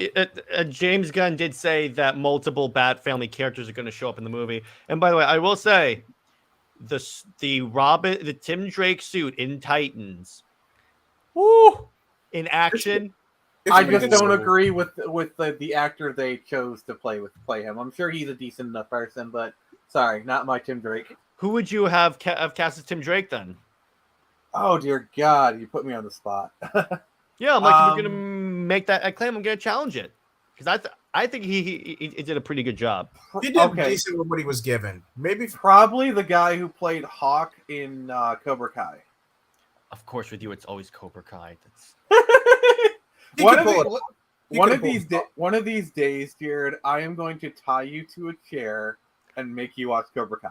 James Gunn did say that multiple Bat family characters are going to show up in the movie. And by the way, I will say the Tim Drake suit in Titans, woo, in action. I just don't agree with the actor they chose to play him. I'm sure he's a decent enough person, but sorry, not my Tim Drake. Who would you have cast as Tim Drake then? Oh dear God, you put me on the spot. Yeah, I'm like, if you're gonna make that claim, I'm gonna challenge it because I think he did a pretty good job. He did decent with what he was given. Probably the guy who played Hawk in Cobra Kai. Of course, with you, it's always Cobra Kai. That's one of these days, Jared, I am going to tie you to a chair and make you watch Cobra Kai.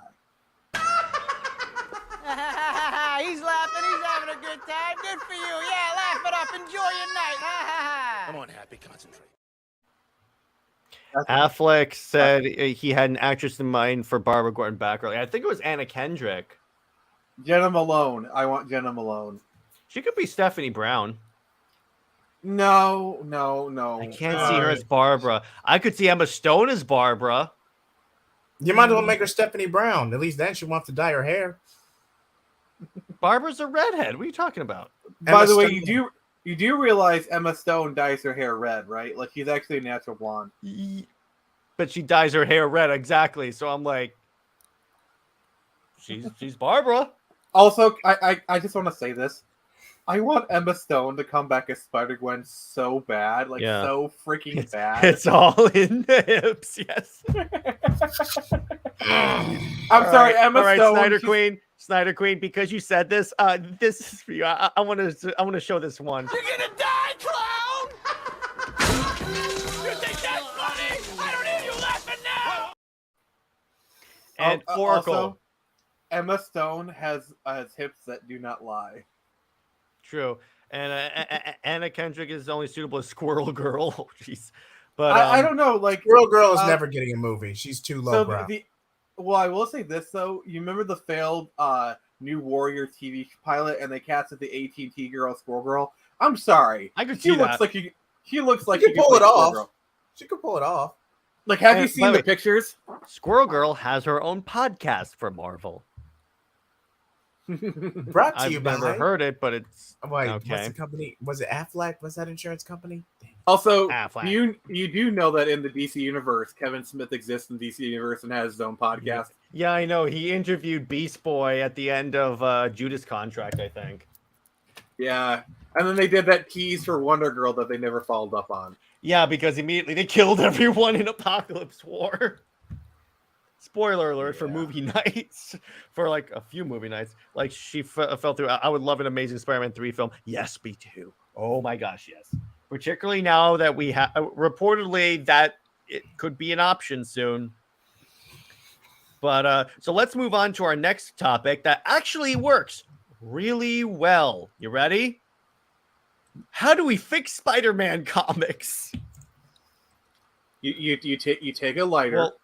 He's laughing. He's having a good time. Good for you. Yeah, laugh it up. Enjoy your night. Come on, Happy, concentrate. Affleck said he had an actress in mind for Barbara Gordon Batgirl. I think it was Anna Kendrick. Jenna Malone. I want Jenna Malone. She could be Stephanie Brown. No. I can't see her as Barbara. I could see Emma Stone as Barbara. You might as well make her Stephanie Brown. At least then she wants to dye her hair. Barbara's a redhead. What are you talking about? By the way, you do realize Emma Stone dyes her hair red, right? Like, she's actually a natural blonde. But she dyes her hair red, exactly. So I'm like, she's Barbara. Also, I just want to say this. I want Emma Stone to come back as Spider-Gwen so bad. So freaking bad. It's all in the hips, yes. I'm sorry, Emma Stone. Snyder Queen, because you said this, this is for you. I want to show this one. You're gonna die, clown! You think that's funny? I don't hear you laughing now! And Oracle. Also, Emma Stone has hips that do not lie. True. And Anna Kendrick is only suitable as Squirrel Girl. Oh, jeez. But I don't know. Like, Squirrel Girl is never getting a movie. She's too lowbrow. Well, I will say this though. You remember the failed New Warrior TV pilot, and they casted the AT&T girl, Squirrel Girl. I'm sorry. I could She see looks that. like you. She looks like She she could pull play it off. Squirrel Girl. She could pull it off. Like, have you By seen the the way- pictures? Squirrel Girl has her own podcast for Marvel. Brought to you I've by. never heard it, but it's Wait, okay. what's the company? Was it Aflac? Was that insurance company? Also, Affleck. you do know that in the DC universe, Kevin Smith exists in DC universe and has his own podcast. Yeah, I know. He interviewed Beast Boy at the end of Judas Contract, I think. Yeah, and then they did that tease for Wonder Girl that they never followed up on. Yeah, because immediately they killed everyone in Apocalypse War. Spoiler alert for movie nights, for like a few movie nights. Like she fell through. I would love an Amazing Spider-Man 3 film. Yes, me too. Oh my gosh, yes. Particularly now that we have reportedly that it could be an option soon. But so let's move on to our next topic that actually works really well. You ready? How do we fix Spider-Man comics? You take a lighter. Well,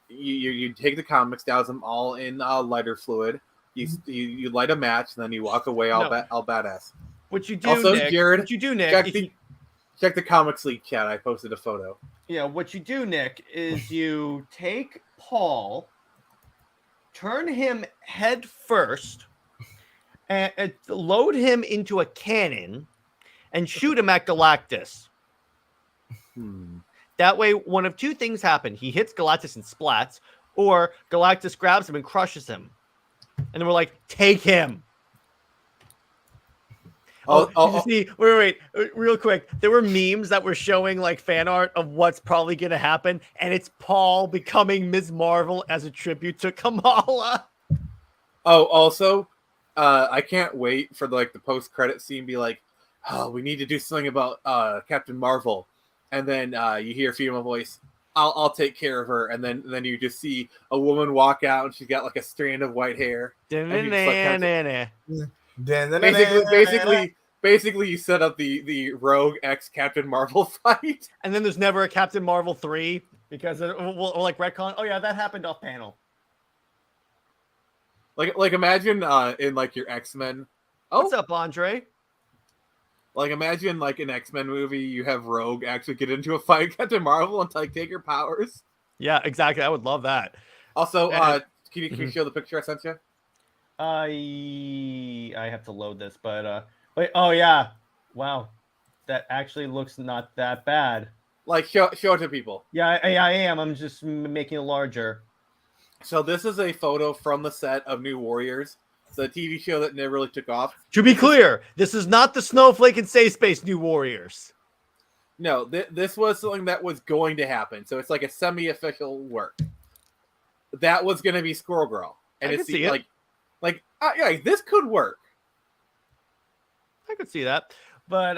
you take the comics, douse them all in lighter fluid. You light a match, and then you walk away all badass. what you do, Also, Nick? Jared, What you do, Nick? check the Comics League chat. I posted a photo. Yeah, what you do, Nick, is you take Paul, turn him head first, and load him into a cannon, and shoot him at Galactus. That way, one of two things happen. He hits Galactus and splats, or Galactus grabs him and crushes him. And then we're like, take him. Wait, real quick. There were memes that were showing like fan art of what's probably going to happen, and it's Paul becoming Ms. Marvel as a tribute to Kamala. Oh, also, I can't wait for the post-credit scene. Be like, oh, we need to do something about Captain Marvel, and then you hear a female voice. I'll take care of her, and then you just see a woman walk out, and she's got like a strand of white hair. Basically, you set up the Rogue X Captain Marvel fight, and then there's never a Captain Marvel 3 because we'll like retcon. Oh yeah, that happened off panel. Like imagine in like your X-Men. Oh, what's up, Andre? Like imagine like an X-Men movie, you have Rogue actually get into a fight with Captain Marvel and like take her powers. Yeah, exactly. I would love that. Also, can you show the picture I sent you? I have to load this, but wait. Oh yeah, wow, that actually looks not that bad. Like show it to people. Yeah, I am. I'm just making it larger. So this is a photo from the set of New Warriors, the TV show that never really took off. To be clear, this is not the Snowflake and Safe Space New Warriors. No, this was something that was going to happen. So it's like a semi-official work. That was going to be Squirrel Girl, and it's yeah, this could work. I could see that, but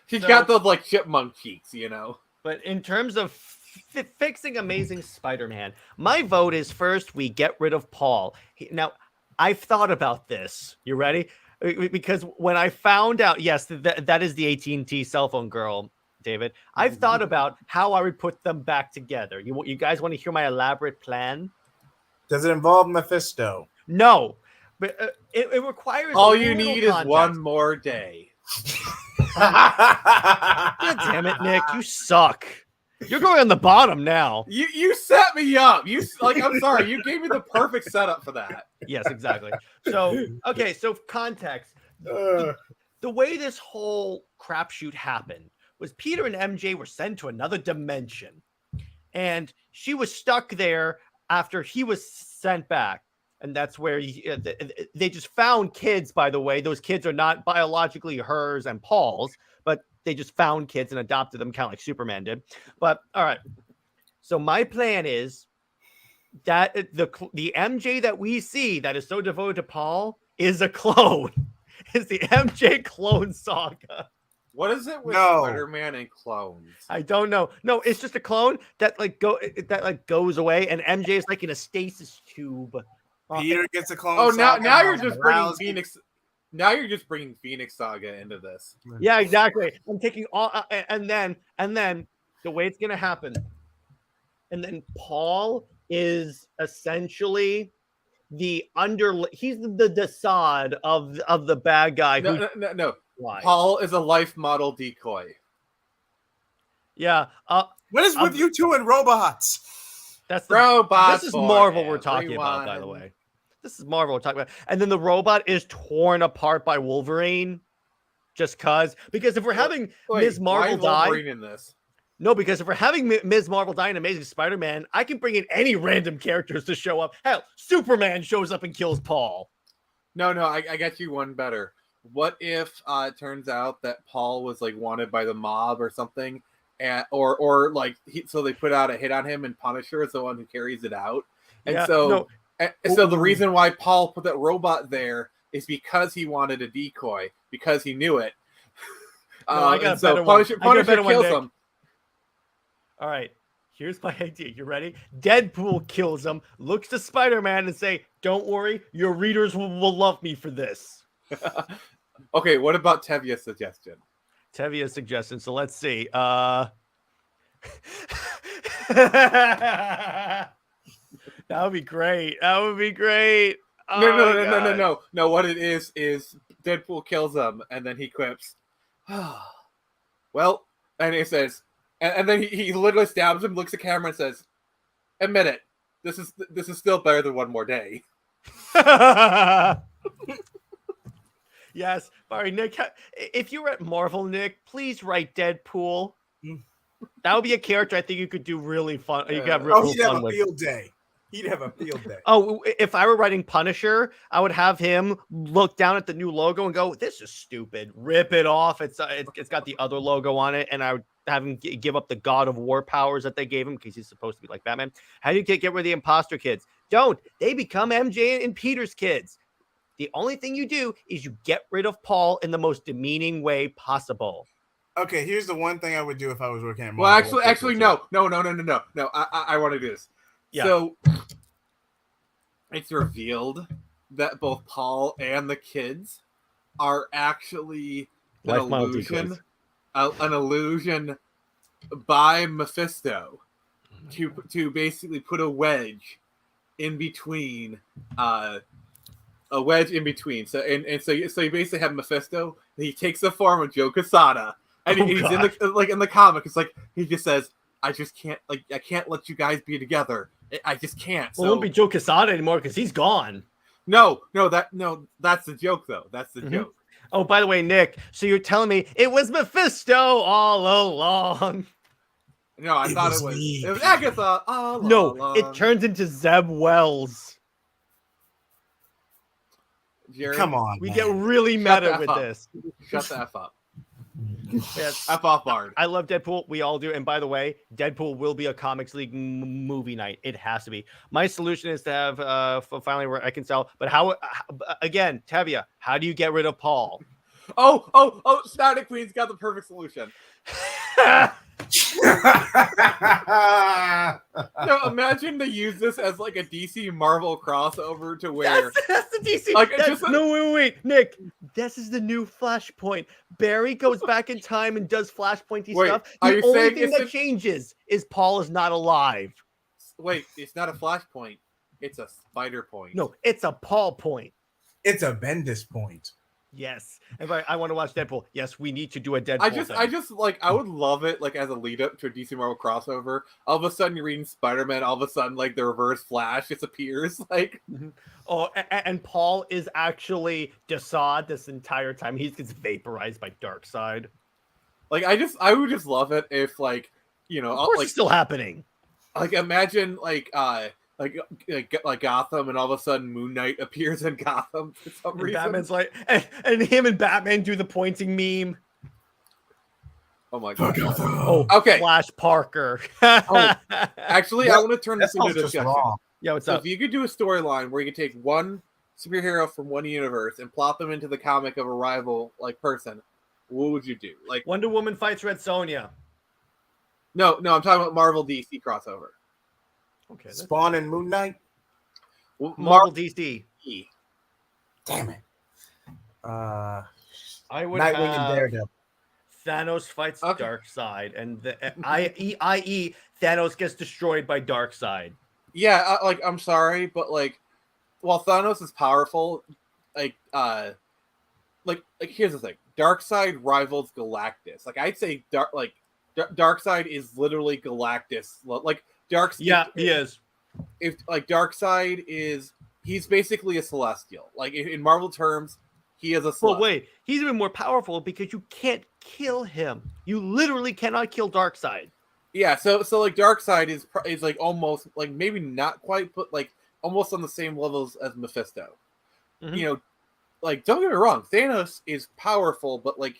she's got those like chipmunk cheeks, you know. But in terms of fixing Amazing Spider-Man, my vote is first we get rid of Paul. Now, I've thought about this. You ready? Because when I found out, yes, that is the AT&T cell phone girl, David. I've thought about how I would put them back together. You guys want to hear my elaborate plan? Does it involve Mephisto? No, but it requires. All you need is one more day. God damn it, Nick! You suck. You're going on the bottom now. You set me up. I'm sorry. You gave me the perfect setup for that. Yes, exactly. So, okay. So context. The way this whole crapshoot happened was Peter and MJ were sent to another dimension, and she was stuck there after he was sent back. And that's where they just found kids, by the way. Those kids are not biologically hers and Paul's, but they just found kids and adopted them, kind of like Superman did. But all right. So my plan is that the MJ that we see that is so devoted to Paul is a clone. Is the MJ clone saga. What is it with Spider-Man and clones? I don't know. No, it's just a clone that goes away, and MJ is like in a stasis tube. Peter gets a clone. Oh, now you're just bringing Phoenix. Now you're just bringing Phoenix Saga into this. Yeah, exactly. I'm taking all, and then the way it's gonna happen, and then Paul is essentially he's the Desaad of the bad guy. No. Why? Paul is a life model decoy. Yeah. What is with you two and robots? That's the Robots. This is for Marvel we're talking about, by the everyone. way. This is Marvel we're talking about. And then the robot is torn apart by Wolverine just because if we're having Ms. Marvel why die, Wolverine in this? no, because if we're having Ms. Marvel die in Amazing Spider-Man, I can bring in any random characters to show up. Hell, Superman shows up and kills Paul. No, I got you one better. What if it turns out that Paul was like wanted by the mob or something, and or like so they put out a hit on him, and Punisher is the one who carries it out, and Yeah, so no. so the reason why Paul put that robot there is because he wanted a decoy, because he knew it. No, I got a so better one. Punisher kills him. All right, here's my idea. You ready? Deadpool kills him, looks to Spider-Man and say, "Don't worry, your readers will love me for this." Okay, what about Tevia's suggestion? Tevia's suggestion. So let's see. That would be great. That would be great. No. What it is Deadpool kills him, and then he quips, well, and he says, and then he literally stabs him, looks at camera, and says, "Admit it, this is still better than one more day." Yes. All right, Nick. If you're at Marvel, Nick, please write Deadpool. That would be a character I think you could do really fun. You could have real He'd have fun a with. field day. He'd have a field day. Oh, if I were writing Punisher, I would have him look down at the new logo and go, "This is stupid." Rip it off. It's got the other logo on it, and I would have him give up the God of War powers that they gave him because he's supposed to be like Batman. How do you get rid of the imposter kids? Don't. They become MJ and Peter's kids. The only thing you do is you get rid of Paul in the most demeaning way possible. Okay, here's the one thing I would do if I was working at Marvel. Well, actually, no. I want to do this. Yeah. So it's revealed that both Paul and the kids are actually an Life model illusion, decoys. an illusion by Mephisto to basically put a wedge in between. A wedge in between. So so you basically have Mephisto. He takes the form of Joe Quesada, and he's in the comic. It's like he just says, "I just can't I can't let you guys be together. I just can't." Well, it won't be Joe Quesada anymore because he's gone. No, that's the joke though. That's the joke. Oh, by the way, Nick, so you're telling me it was Mephisto all along? No, I thought it was Agatha all along. It turns into Zeb Wells. Jared, Come on, We man. get really meta with this. Shut the F up. Yes. F off, Bard. I love Deadpool. We all do. And by the way, Deadpool will be a Comics League movie night. It has to be. My solution is to have finally reconcile. But how again, Tevia, how do you get rid of Paul? Oh, Snyder Queen's got the perfect solution. No, imagine to use this as like a DC Marvel crossover to where That's the DC. Like, it's just no, wait, Nick. This is the new Flashpoint. Barry goes back in time and does Flashpointy Wait, stuff. are The you only saying thing it's that changes is Paul is not alive. wait, it's not a Flashpoint, it's a Spider Point. No, it's a Paul point. It's a Bendis point. Yes. If I want to watch Deadpool, yes, we need to do a Deadpool. I just like I would love it like as a lead up to a DC Marvel crossover. All of a sudden you're reading Spider-Man, all of a sudden like the Reverse Flash disappears. Like Oh, and Paul is actually Desaad this entire time. He gets vaporized by Darkseid. like I would just love it if like Of course, like it's still happening. like imagine like Gotham, and all of a sudden Moon Knight appears in Gotham for some And reason. Batman's like, and him and Batman do the pointing meme. Oh my god! Oh, Okay. Flash Parker. Actually, I want to turn That this into sounds a just discussion. wrong. Yeah, what's So up? if you could do a storyline where you could take one superhero from one universe and plop them into the comic of a rival like person, what would you do? Like Wonder Woman fights Red Sonja. no, I'm talking about Marvel DC crossover. Okay, that's Spawn and Moon Knight. Marvel DC. Damn it. I would Nightwing and have Daredevil. Thanos fights Okay. Darkseid, and the i.e. Thanos gets destroyed by Darkseid. Yeah, like I'm sorry, but like while Thanos is powerful, like here's the thing: Darkseid rivals Galactus. Like I'd say, Darkseid is literally Galactus. Like Yeah, he is. If like Darkseid is, he's basically a Celestial. Like in Marvel terms, he is a Celestial. Well, wait, he's even more powerful because you can't kill him. You literally cannot kill Darkseid. Yeah, so like Darkseid is like almost like maybe not quite, but like almost on the same levels as Mephisto. Mm-hmm. You know, like don't get me wrong, Thanos is powerful, but like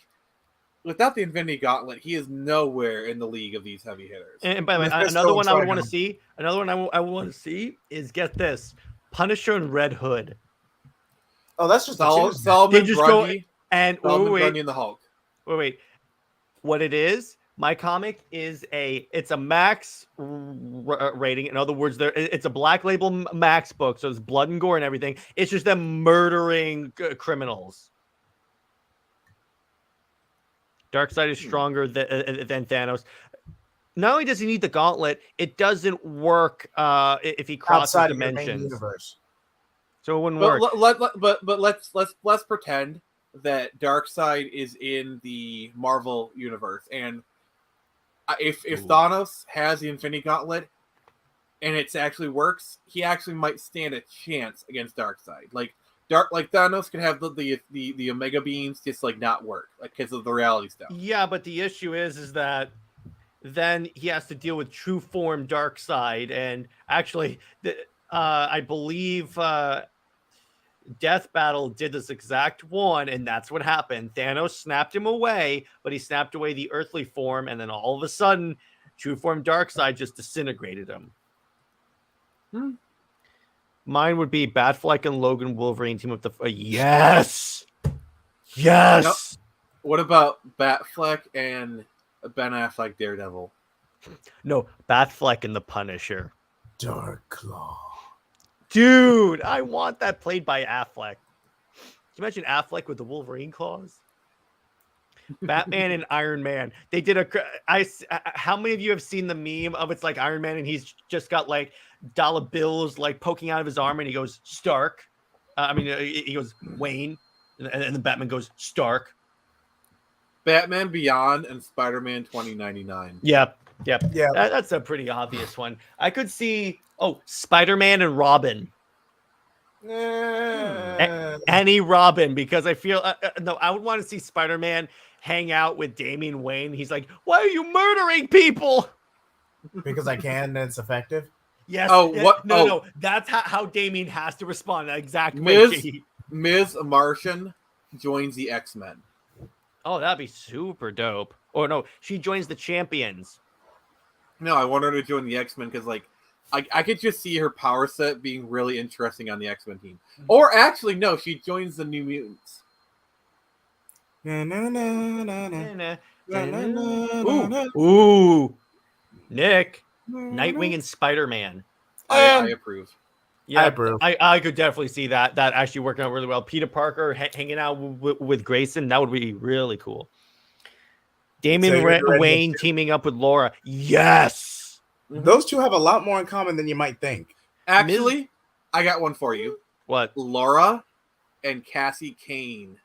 without the Infinity Gauntlet, he is nowhere in the league of these heavy hitters. And by the way, Mephisto another one I would tried want to him. see. Another one I want to see is, get this, Punisher and Red Hood. Oh, that's just Solomon They just go Grundy, and Solomon wait, Grundy and the Hulk. wait. What it is? My comic is it's a max rating. In other words, it's a Black Label max book, so it's blood and gore and everything. It's just them murdering criminals. Darkseid is stronger than Thanos. Not only does he need the gauntlet, it doesn't work if he crosses outside of your main dimensions. universe. So it wouldn't work. But let's pretend that Darkseid is in the Marvel universe, and if Thanos has the Infinity Gauntlet and it actually works, he actually might stand a chance against Darkseid. Like Thanos could have the Omega beams just like not work, like because of the Reality Stone. Yeah, but the issue is that then he has to deal with true form Darkseid, and actually, I believe Death Battle did this exact one, and that's what happened. Thanos snapped him away, but he snapped away the earthly form, and then all of a sudden, true form Darkseid just disintegrated him. Mine would be Batfleck and Logan Wolverine team up yes. Nope. What about Batfleck and Ben Affleck Daredevil? No, Batfleck and the Punisher. Dark Claw. Dude, I want that played by Affleck. Can you imagine Affleck with the Wolverine claws? Batman and Iron Man. They did how many of you have seen the meme of it's like Iron Man and he's just got like dollar bills like poking out of his arm and he goes Stark. He goes Wayne, and then Batman goes Stark. Batman Beyond and Spider-Man 2099. Yep. Yeah. That's a pretty obvious one. I could see Spider-Man and Robin. Any Robin, because I feel no, I would want to see Spider-Man hang out with Damian Wayne. He's like, why are you murdering people? Because I can, and it's effective. Yes. Oh, yeah, what? No. That's how Damian has to respond. Exactly. Ms. Martian joins the X-Men. Oh, that'd be super dope. Or no, she joins the Champions. No, I want her to join the X-Men because, like, I could just see her power set being really interesting on the X-Men team. Or actually, no, she joins the New Mutants. Ooh. Nick, Nightwing and Spider-Man. I approve. Yeah, I approve. I could definitely see that actually working out really well. Peter Parker hanging out with Grayson, that would be really cool. Damian Wayne teaming up with Laura. Yes. Those two have a lot more in common than you might think. Actually, I got one for you. What? Laura and Cassie Kane.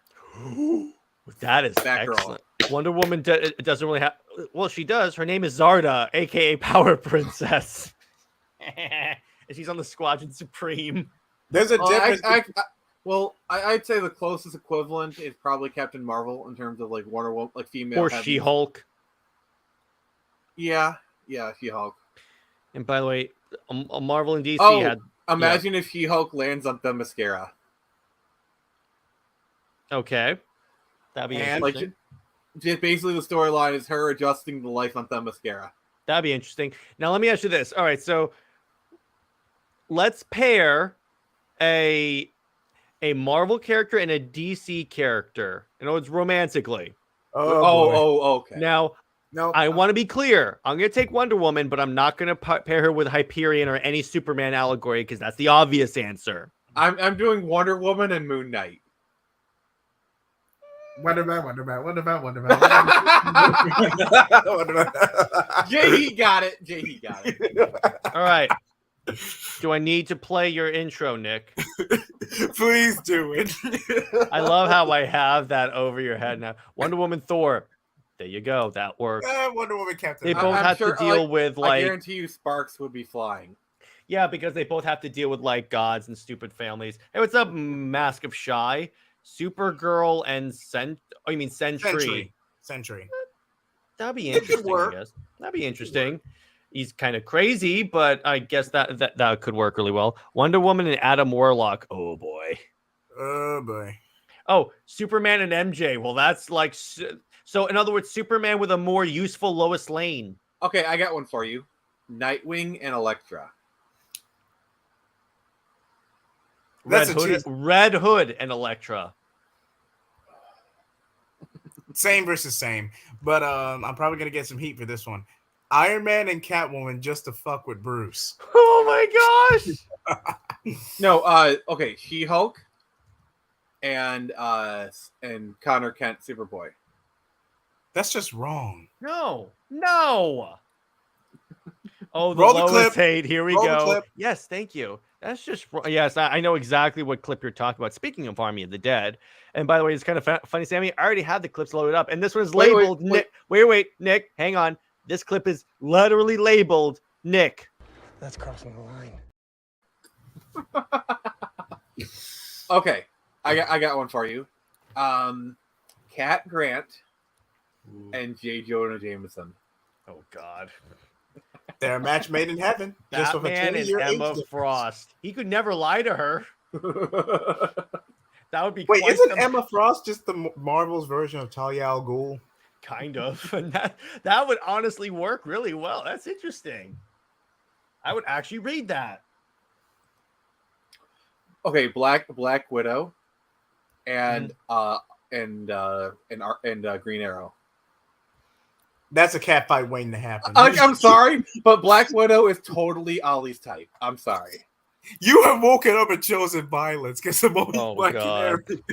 That is Batgirl. excellent. Wonder Woman doesn't really have... Well, she does. Her name is Zarda, a.k.a. Power Princess. And she's on the Squadron Supreme. There's a difference. I'd say the closest equivalent is probably Captain Marvel in terms of like Wonder Woman, like female. Or She-Hulk. Yeah, She-Hulk. And by the way, Marvel and DC had... Imagine if She-Hulk lands on the mascara. Okay. That'd be interesting. Like, just basically the storyline is her adjusting the life on the mascara. That'd be interesting. Now, let me ask you this. All right, so let's pair a Marvel character and a DC character. You know, it's romantically. Okay. Now, no, I want to be clear. I'm going to take Wonder Woman, but I'm not going to pair her with Hyperion or any Superman allegory because that's the obvious answer. I'm doing Wonder Woman and Moon Knight. Wonder Man. JJheat got it. All right. Do I need to play your intro, Nick? Please do it. I love how I have that over your head now. Wonder Woman, Thor. There you go. That works. Wonder Woman, Captain. They both have to deal with I guarantee you, Sparks would be flying. Yeah, because they both have to deal with like gods and stupid families. Hey, what's up, Mask of Shy? Supergirl and Sentry. Sentry. That'd be interesting, I guess. That'd be interesting. He's kind of crazy, but I guess that could work really well. Wonder Woman and Adam Warlock. Oh boy. Oh boy. Oh, Superman and MJ. Well, that's like so. In other words, Superman with a more useful Lois Lane. Okay, I got one for you. Nightwing and Elektra. Red Hood and Elektra. Same versus same, but I'm probably gonna get some heat for this one. Iron Man and Catwoman just to fuck with Bruce. Oh my gosh! No, okay, She-Hulk and Connor Kent Superboy. That's just wrong. No. Oh, the Roll the Lois clip. hate. Here we Roll the go. clip. Yes, thank you. That's just yes. I know exactly what clip you're talking about. Speaking of Army of the Dead, and by the way, it's kind of funny, Sammy. I already had the clips loaded up, and this one is labeled. Wait, Nick, hang on. This clip is literally labeled Nick. That's crossing the line. Okay, I got one for you. Cat Grant and J. Jonah Jameson. Oh God. They're a match made in heaven. Just with a Batman and 20-year age Emma difference. Frost. He could never lie to her. That would be Wait, quite isn't Emma Frost just the Marvel's version of Talia al Ghul? kind of. And that would honestly work really well. That's interesting. I would actually read that. Okay, Black Widow and Green Arrow. That's a cat fight waiting to happen. I'm sorry, but Black Widow is totally Ollie's type. I'm sorry. You have woken up and chosen violence because of Oh, Black God. Canary.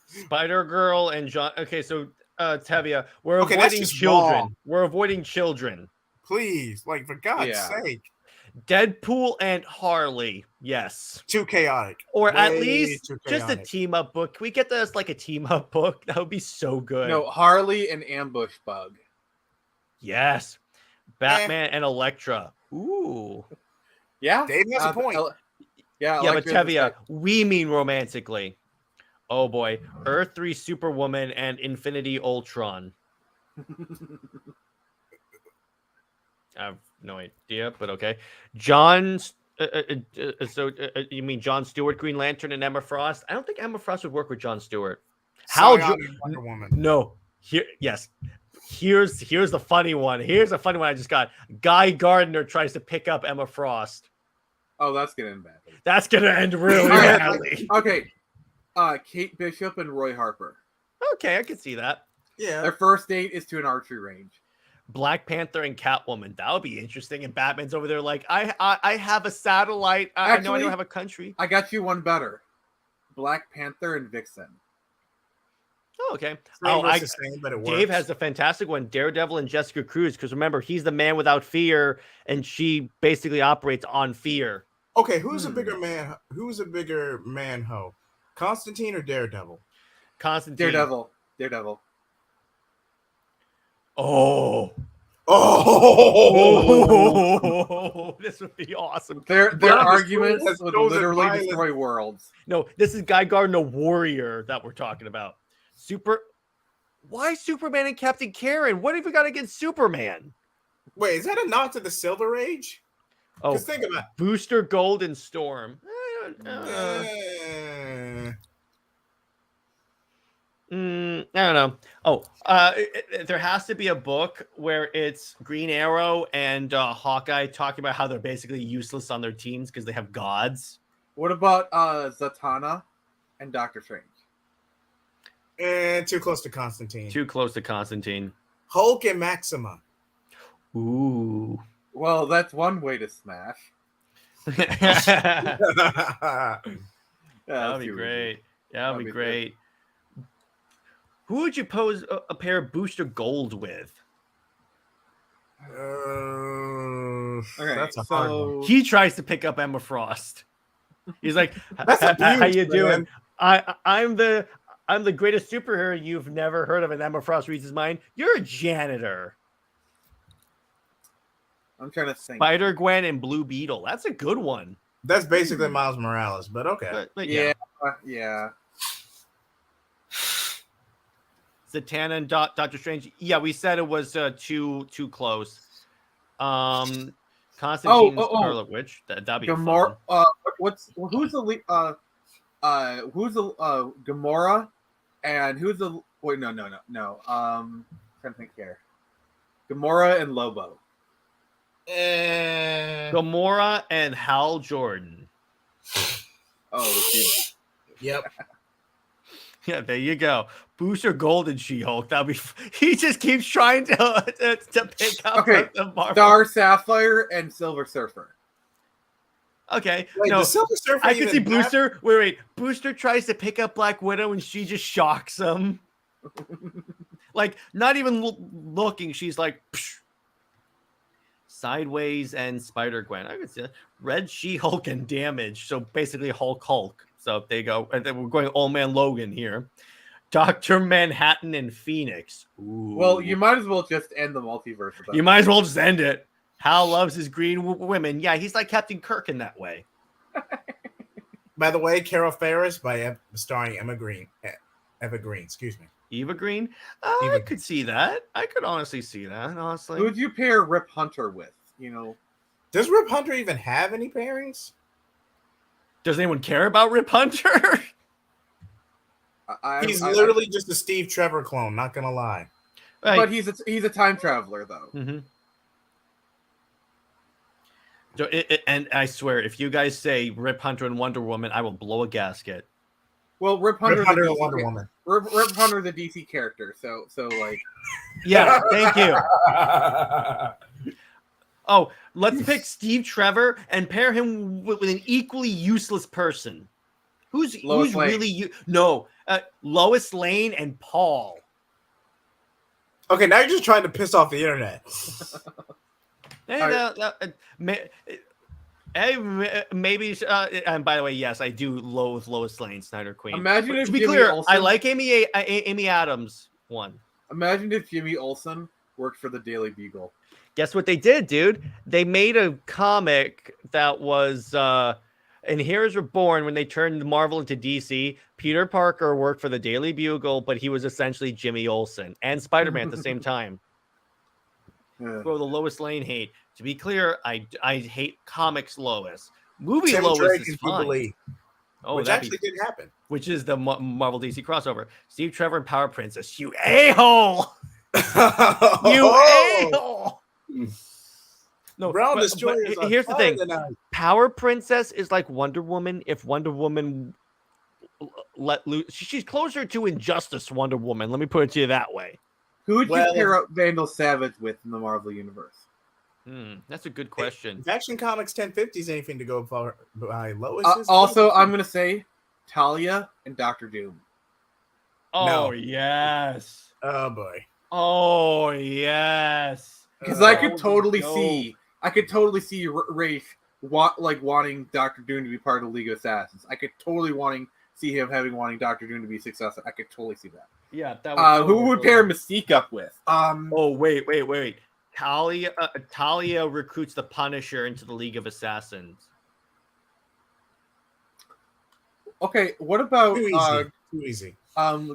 Spider-Girl and John. Okay, so Tevia, we're Okay, that's avoiding just children. wrong. We're avoiding children. Please, like for God's Yeah. sake. Deadpool and Harley. Yes. Too chaotic. Or at Way least too just a chaotic. team up book. Can we get this like a team up book? That would be so good. No, Harley and Ambush Bug. Yes. Batman and Elektra. Ooh. Yeah, Dave has a point. Yeah, but Elektra's Tevia, we mean romantically. Oh boy. Earth 3 Superwoman and Infinity Ultron. I have no idea, but okay. You mean Jon Stewart, Green Lantern, and Emma Frost? I don't think Emma Frost would work with Jon Stewart. Scion and Wonder Woman. No. Here's the funny one. Here's a funny one I just got. Guy Gardner tries to pick up Emma Frost. Oh, that's gonna end badly. That's gonna end really badly. Okay, Kate Bishop and Roy Harper. Okay, I can see that. Yeah. Their first date is to an archery range. Black Panther and Catwoman. That would be interesting. And Batman's over there like, I have a satellite. I know I don't have a country. I got you one better. Black Panther and Vixen. Oh, okay. Same, but it works. Dave has a fantastic one. Daredevil and Jessica Cruz. Because remember, he's the man without fear, and she basically operates on fear. Okay, who's a bigger man? Who's a bigger man-ho? Constantine or Daredevil? Constantine. Daredevil. Oh, this would be awesome. Their But arguments has would chosen literally violence. destroy worlds. No, this is Guy Gardner Warrior that we're talking about. Why Superman and Captain Karen? What have we got against Superman? Wait, is that a nod to the Silver Age? Oh, Because think about Booster Gold and Storm. I don't know. Oh, there has to be a book where it's Green Arrow and Hawkeye talking about how they're basically useless on their teams because they have gods. What about Zatanna and Doctor Strange? too close to Constantine. Too close to Constantine. Hulk and Maxima. Ooh. Well, that's one way to smash. That Yeah, would be great. That would be great. Who would you pose a pair of Booster Gold with? Okay, That's a hard one. He tries to pick up Emma Frost. He's like, That's how abuse, you doing? man. I'm the greatest superhero you've never heard of. And Emma Frost reads his mind. You're a janitor. I'm trying to think. Spider-Gwen and Blue Beetle. That's a good one. That's basically Miles Morales, but okay. But Yeah. yeah. Zatanna and Doctor Strange. Yeah, we said it was too close. Constantine Scarlet Witch. That'd be fun. Who's the Gamora, and who's the no. Trying to think here. Gamora and Lobo. Gamora and Hal Jordan. Oh, dude. Yep. Yeah, there you go. Booster Gold and She-Hulk. That'll be. He just keeps trying to pick up the Marvel. Star Sapphire and Silver Surfer. Okay, Wait, no, does Silver Surfer I can see even Booster. Wait. Booster tries to pick up Black Widow and she just shocks him. Like, not even looking. She's like, psh. Sideways and Spider-Gwen. I could see that. Red She-Hulk and Damage. So basically Hulk. So there you go. And then we're going Old Man Logan here. Dr. Manhattan and Phoenix. Ooh. Well, you might as well just end the multiverse. You might as well just end it. Hal loves his green women. Yeah, he's like Captain Kirk in that way. By the way, Carol Ferris starring Eva Green. Excuse me. Eva Green? I could see that. I could honestly see that, honestly. Who would you pair Rip Hunter with? You know, does Rip Hunter even have any pairings? Does anyone care about Rip Hunter? He's literally just a Steve Trevor clone, not gonna lie. Right. But he's a time traveler, though. Mm-hmm. So and I swear, if you guys say Rip Hunter and Wonder Woman, I will blow a gasket. Well, Rip Hunter and Wonder Woman. Rip Hunter, the DC character. So like. Yeah, thank you. Oh, let's pick Steve Trevor and pair him with an equally useless person. Who's really Lois Lane and Paul. Okay, now you're just trying to piss off the internet. Maybe. And by the way, yes, I do loathe Lois Lane, Snyder Queen. Imagine if to be Jimmy clear, Olsen, I like Amy Adams one. Imagine if Jimmy Olsen worked for the Daily Bugle. Guess what they did, dude? They made a comic that was and Heroes Were Born when they turned Marvel into DC. Peter Parker worked for the Daily Bugle, but he was essentially Jimmy Olsen and Spider-Man at the same time. Yeah. Bro, the Lois Lane hate. To be clear, I hate comics Lois. Movie Tim Lois Drake is and fine. Jubilee, which actually did happen. Which is the Marvel DC crossover. Steve Trevor and Power Princess. You a-hole! You a-hole! No, Bro, here's the thing. Power Princess is like Wonder Woman if Wonder Woman let loose. She's closer to Injustice Wonder Woman. Let me put it to you that way. Who would you pair up Vandal Savage with in the Marvel Universe? That's a good question. If Action Comics 1050 is anything to go by Lois. Also, I'm going to say Talia and Doctor Doom. Oh, No. yes. Oh, boy. Oh, yes. Because I could totally see Rafe wanting Doctor Doom to be part of the League of Assassins. I could totally see him wanting Doctor Doom to be successful. I could totally see that. Yeah, that was who would pair Mystique up with? Oh, wait. Talia recruits the Punisher into the League of Assassins. Okay, what about Too easy.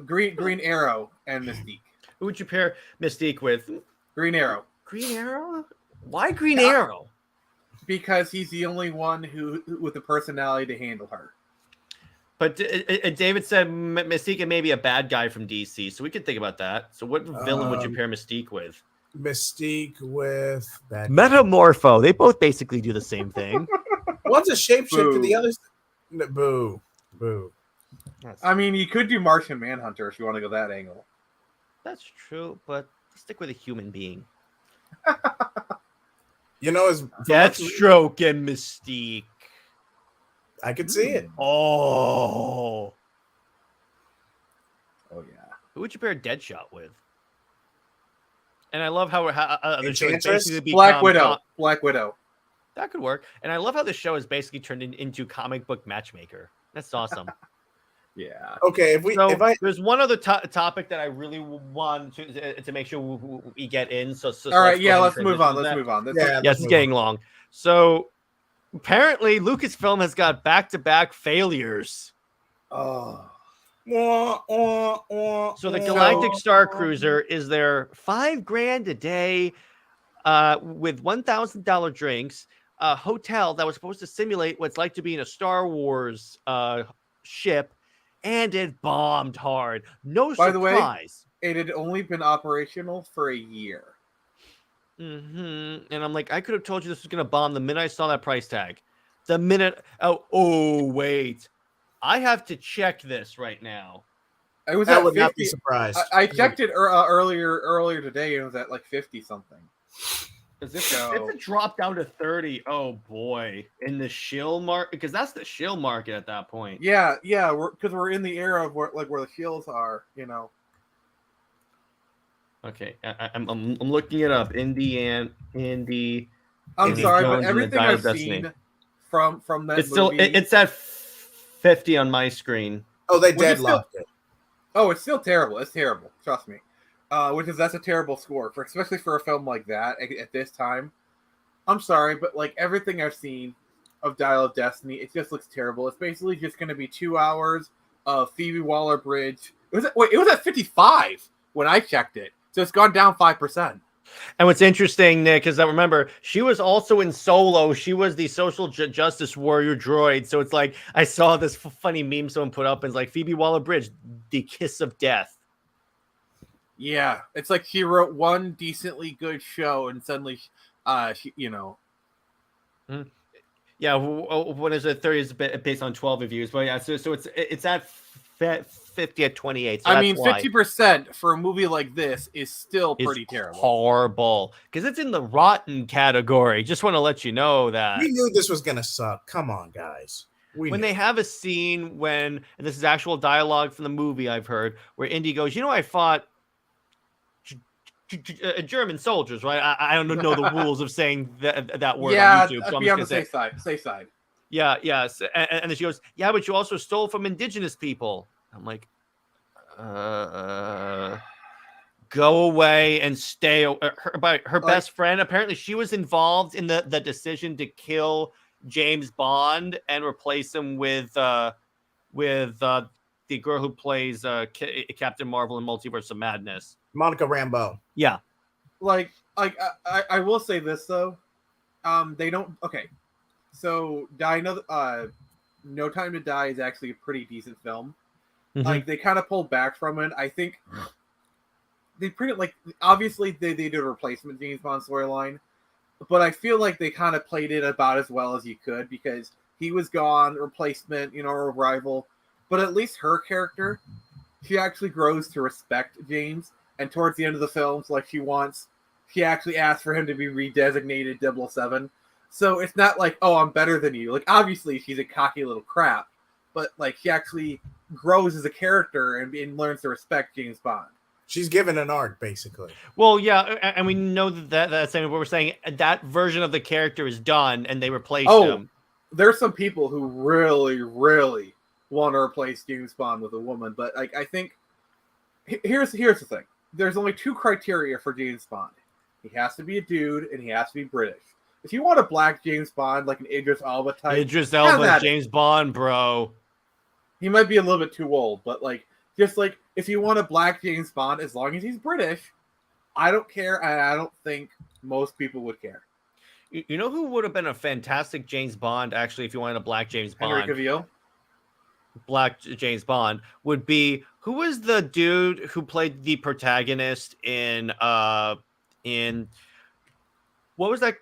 Green Arrow and Mystique? Who would you pair Mystique with? Green Arrow. Green Arrow? Why Green Arrow? Because he's the only one who with the personality to handle her. But David said Mystique may be a bad guy from DC, so we could think about that. So what villain would you pair Mystique with? Mystique with that Metamorpho. They both basically do the same thing. One's a shapeshifter, the other's boo. I mean, you could do Martian Manhunter if you want to go that angle. That's true, but stick with a human being. As Deathstroke and Mystique. I could see it. Oh yeah. Who would you pair Deadshot with? And I love how the show is Enchantress? basically Black Widow. Black Widow. That could work. And I love how the show is basically turned into comic book matchmaker. That's awesome. Yeah. Okay, There's one other topic that I really want to make sure we get in. So All right, let's go ahead let's and move on. transition Let's to move on. Yeah, Yes, it's getting long. So apparently, Lucasfilm has got back-to-back failures. Oh. So the Galactic Star Cruiser is their $5,000 a day with $1,000 drinks, a hotel that was supposed to simulate what it's like to be in a Star Wars ship, and it bombed hard. No By the way, surprise. It had only been operational for a year. And I'm like, I could have told you this was going to bomb the minute I saw that price tag. The minute. Oh, wait. I have to check this right now. It was I at would 50. not be surprised. I checked it earlier today, and it was at like 50 something. If it dropped down to 30, oh boy, in the shill market, because that's the shill market at that point. Yeah, because we're in the era of where the shields are, you know. Okay, I'm looking it up. Indie. I'm sorry, Jones but and everything the Dial I've of Destiny. seen from that It's still movie, it's at 50 on my screen. Oh, they Which is deadlocked it. oh, it's still terrible. It's terrible. Trust me. That's a terrible score especially for a film like that at this time. I'm sorry, but like everything I've seen of Dial of Destiny, it just looks terrible. It's basically just going to be 2 hours of Phoebe Waller-Bridge. It was at 55 when I checked it, so it's gone down 5%. And what's interesting, Nick, is that remember she was also in Solo. She was the social justice warrior droid. So it's like I saw this funny meme someone put up, and it's like Phoebe Waller-Bridge, the kiss of death. Yeah, it's like she wrote one decently good show, and suddenly, Yeah, what is it? 30 is based on 12 reviews, but yeah, so it's at 50 at 28. So I mean, 50% for a movie like this is still pretty terrible. Horrible, because it's in the rotten category. Just want to let you know that We knew this was gonna suck. Come on, guys. When they have a scene and this is actual dialogue from the movie I've heard, where Indy goes, I fought German soldiers, right? I don't know the rules of saying that word on YouTube. So be on the safe side. Yeah, yes. And then she goes, yeah, but you also stole from indigenous people. I'm like, go away and stay. Her best friend, apparently she was involved in the decision to kill James Bond and replace him with the girl who plays Captain Marvel in Multiverse of Madness. Monica Rambeau. Yeah. I will say this though. They don't okay. So No Time to Die is actually a pretty decent film. Mm-hmm. Like they kind of pulled back from it. I think they pretty obviously they did a replacement James Bond storyline, but I feel like they kind of played it about as well as you could because he was gone, replacement, a rival. But at least her character, she actually grows to respect James. And towards the end of the films, she actually asked for him to be redesignated 007. So it's not like, oh, I'm better than you. Like, obviously, she's a cocky little crap. But, she actually grows as a character and learns to respect James Bond. She's given an arc, basically. Well, yeah, and we know that's what we're saying. That version of the character is done, and they replaced him. There's some people who really, really want to replace James Bond with a woman. But, I think, here's the thing. There's only 2 criteria for James Bond. He has to be a dude, and he has to be British. If you want a black James Bond, like an Idris Elba type... Idris Elba, James Bond, bro. He might be a little bit too old, but, if you want a black James Bond, as long as he's British, I don't care, and I don't think most people would care. You know who would have been a fantastic James Bond, actually, if you wanted a black James Bond? Henry Cavill? Black James Bond would be... Who was the dude who played the protagonist in what was that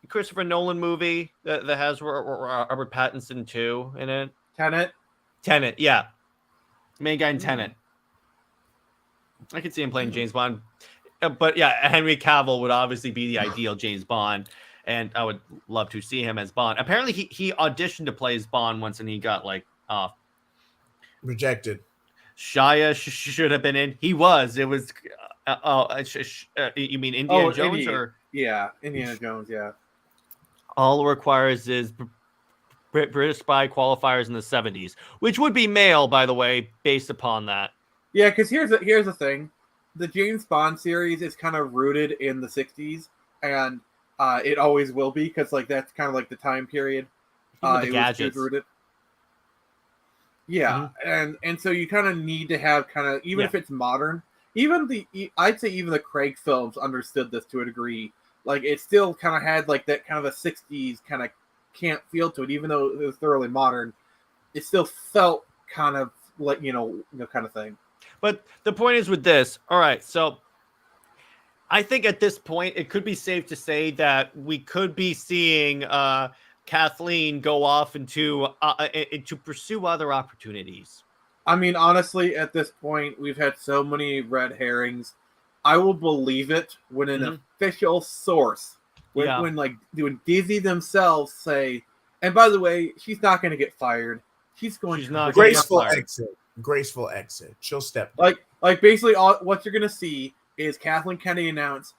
Christopher Nolan movie that has Robert Pattinson too in it? Tenet, yeah. Main guy in Tenet. I could see him playing James Bond. But yeah, Henry Cavill would obviously be the ideal James Bond. And I would love to see him as Bond. Apparently he auditioned to play as Bond once and he got rejected. Shia should have been in. He was. It was You mean Indiana Jones or? Yeah, Indiana Jones. Yeah. All it requires is British spy qualifiers in the 70s, which would be male, by the way, based upon that. Yeah, because here's the thing. The James Bond series is kind of rooted in the 60s, and it always will be, because like that's kind of like the time period. Even with the it gadgets. was rooted. Yeah, and so you kind of need to have kind of, even if it's modern, I'd say even the Craig films understood this to a degree. Like it still kind of had like that kind of a 60s kind of camp feel to it, even though it was thoroughly modern. It still felt kind of like, kind of thing. But the point is with this, all right, so I think at this point it could be safe to say that we could be seeing Kathleen go off into to pursue other opportunities. I mean, honestly, at this point, we've had so many red herrings. I will believe it when an official source, when Disney themselves say, and by the way, she's not going to get fired. She's not graceful exit. Graceful exit. She'll step down. Like basically what you're going to see is Kathleen Kennedy announce,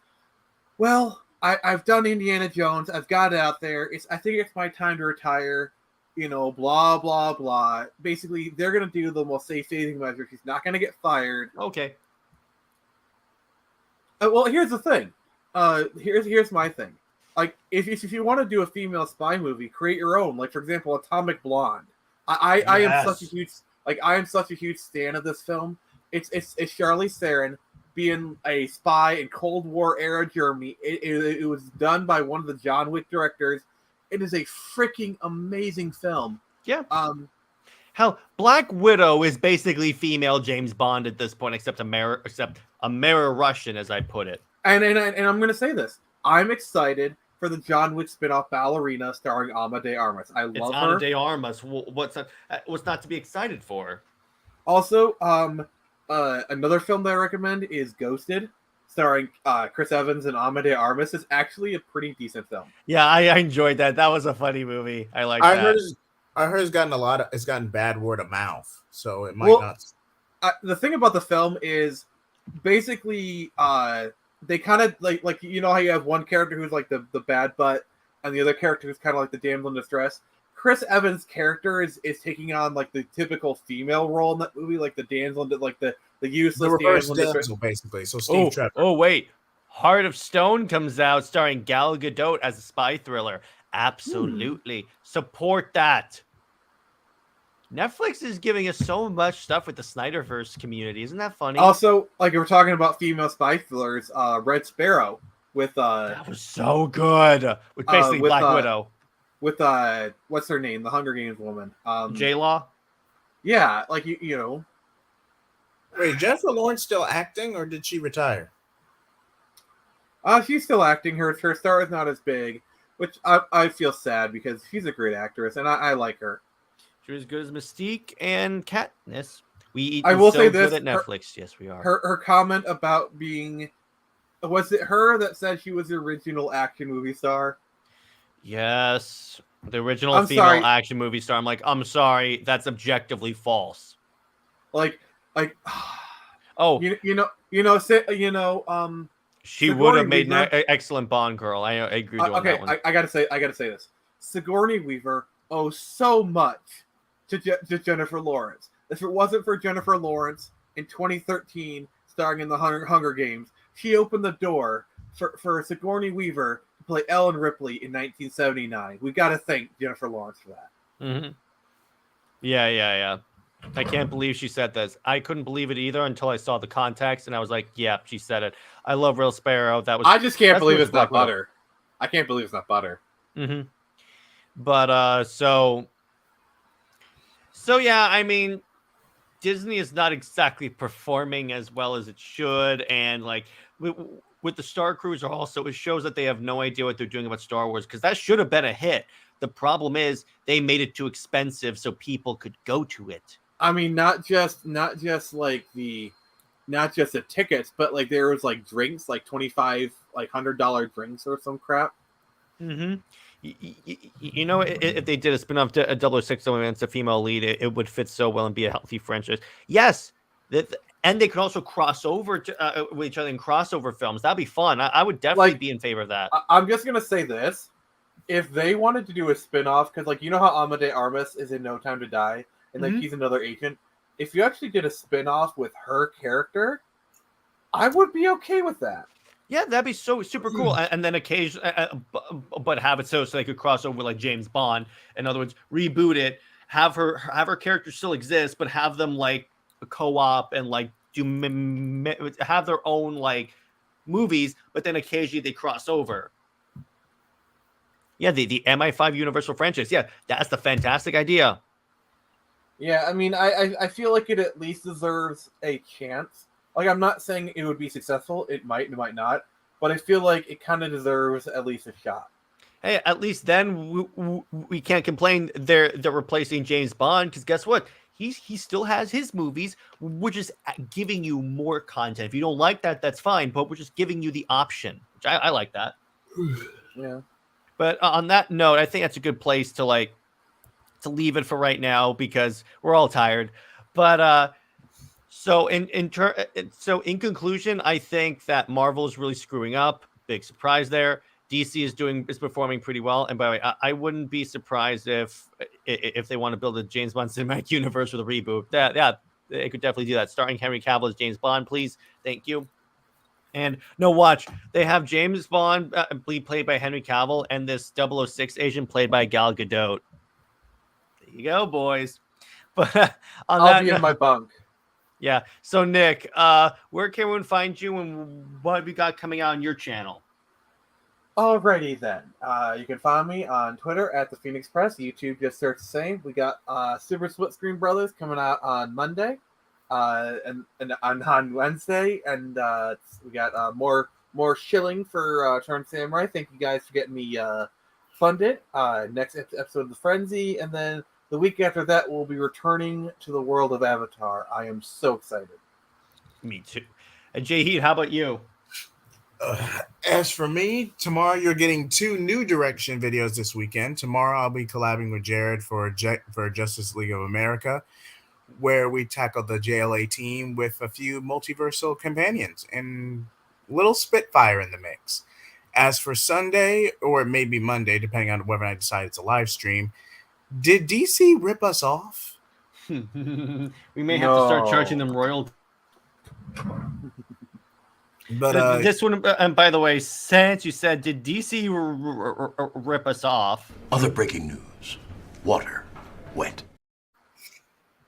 well, I've done Indiana Jones. I've got it out there. I think it's my time to retire. Blah, blah, blah. Basically, they're going to do the most safe-saving measure. She's not going to get fired. Okay. Well, here's the thing. Here's my thing. Like, if you want to do a female spy movie, create your own. Like, for example, Atomic Blonde. I am such a huge stan of this film. It's Charlize Theron being a spy in Cold War era Germany. It was done by one of the John Wick directors. It is a freaking amazing film. Yeah. Hell, Black Widow is basically female James Bond at this point, except a mirror Russian, as I put it. And I'm going to say this. I'm excited for the John Wick spin-off Ballerina starring Ana de Armas. I love her. Ana de Armas. What's not to be excited for? Also, another film that I recommend is Ghosted, starring Chris Evans and Ana de Armas. Is actually a pretty decent film. Yeah, I enjoyed that. That was a funny movie. I like that. I heard it's gotten bad word of mouth, so it might not. The thing about the film is basically they kind of like how you have one character who's like the bad butt and the other character who's kind of like the damsel in distress. Chris Evans' character is taking on like the typical female role in that movie, like the damsel, like the useless damsel, basically. So Steve Trevor. Oh wait, Heart of Stone comes out starring Gal Gadot as a spy thriller. Absolutely support that. Netflix is giving us so much stuff with the Snyderverse community. Isn't that funny? Also, like if we're talking about female spy thrillers, Red Sparrow with that was so good. With basically Black Widow. With what's her name? The Hunger Games woman. J-Law? Yeah, like you know. Wait, Jennifer Lawrence still acting, or did she retire? She's still acting. Her star is not as big, which I feel sad because she's a great actress and I like her. She was good as Mystique and Katniss. I will say this at Netflix. Yes, we are. Her comment about being, was it her that said she was the original action movie star? Yes, the original female action movie star. I'm like, I'm sorry, that's objectively false. Like, oh, she would have made an excellent Bond girl. I agree with that one. I gotta say this. Sigourney Weaver owes so much to Jennifer Lawrence. If it wasn't for Jennifer Lawrence in 2013 starring in the Hunger Games, she opened the door for Sigourney Weaver to play Ellen Ripley in 1979. We got to thank Jennifer Lawrence for that. Mm-hmm. Yeah. I can't believe she said this. I couldn't believe it either until I saw the context, and I was like, "Yeah, she said it." I love Real Sparrow. I just can't believe it's not butter. I can't believe it's not butter. Mm-hmm. But so yeah, I mean, Disney is not exactly performing as well as it should, and like with the Star Cruiser, also it shows that they have no idea what they're doing about Star Wars, because that should have been a hit. The problem is they made it too expensive so people could go to it. I mean, not just the tickets, but like there was like drinks, like $25, like $100 drinks or some crap. Mm-hmm. You know, if they did a spin-off to a 006 against a female lead, it would fit so well and be a healthy franchise. Yes, and they could also cross over with each other in crossover films. That'd be fun. I would definitely be in favor of that. I'm just gonna say this: if they wanted to do a spin-off, because like you know how Amade Armas is in No Time to Die, and like he's another agent. If you actually did a spin-off with her character, I would be okay with that. Yeah, that'd be so super cool. And then occasionally, but have it so they could cross over like James Bond. In other words, reboot it, have her character still exist, but have them like co-op and like have their own like movies, but then occasionally they cross over. Yeah, the MI5 Universal franchise. Yeah, that's the fantastic idea. Yeah, I mean, I feel like it at least deserves a chance. Like, I'm not saying it would be successful. It might not. But I feel like it kind of deserves at least a shot. Hey, at least then we can't complain. They're replacing James Bond because guess what? He still has his movies. We're just giving you more content. If you don't like that, that's fine. But we're just giving you the option, which I like that. Yeah. But on that note, I think that's a good place to leave it for right now because we're all tired. But so in conclusion, I think that Marvel is really screwing up. Big surprise there. DC is performing pretty well. And by the way, I wouldn't be surprised if they want to build a James Bond cinematic universe with a reboot. Yeah, they could definitely do that. Starring Henry Cavill as James Bond, please. Thank you. And no, watch. They have James Bond played by Henry Cavill and this 006 agent played by Gal Gadot. There you go, boys. But I'll be in my bunk. Yeah. So Nick, where can everyone find you and what we got coming out on your channel? Alrighty then. You can find me on Twitter at the Phoenix Press. YouTube, just search the same. We got Super Split Screen Brothers coming out on Monday, and on Wednesday, and we got more shilling for Turn Samurai. Thank you guys for getting me funded. Next episode of the Frenzy, and then the week after that, we'll be returning to the world of Avatar. I am so excited. Me too. And JJheat, how about you? As for me, tomorrow you're getting 2 new direction videos this weekend. Tomorrow I'll be collabing with Jared for Josstice League of America, where we tackle the JLA team with a few multiversal companions and little Spitfire in the mix. As for Sunday, or maybe Monday, depending on whether I decide it's a live stream, did DC rip us off? We may have to start charging them royalties. But this one, and by the way, since you said, did DC rip us off? Other breaking news. Water. Wet.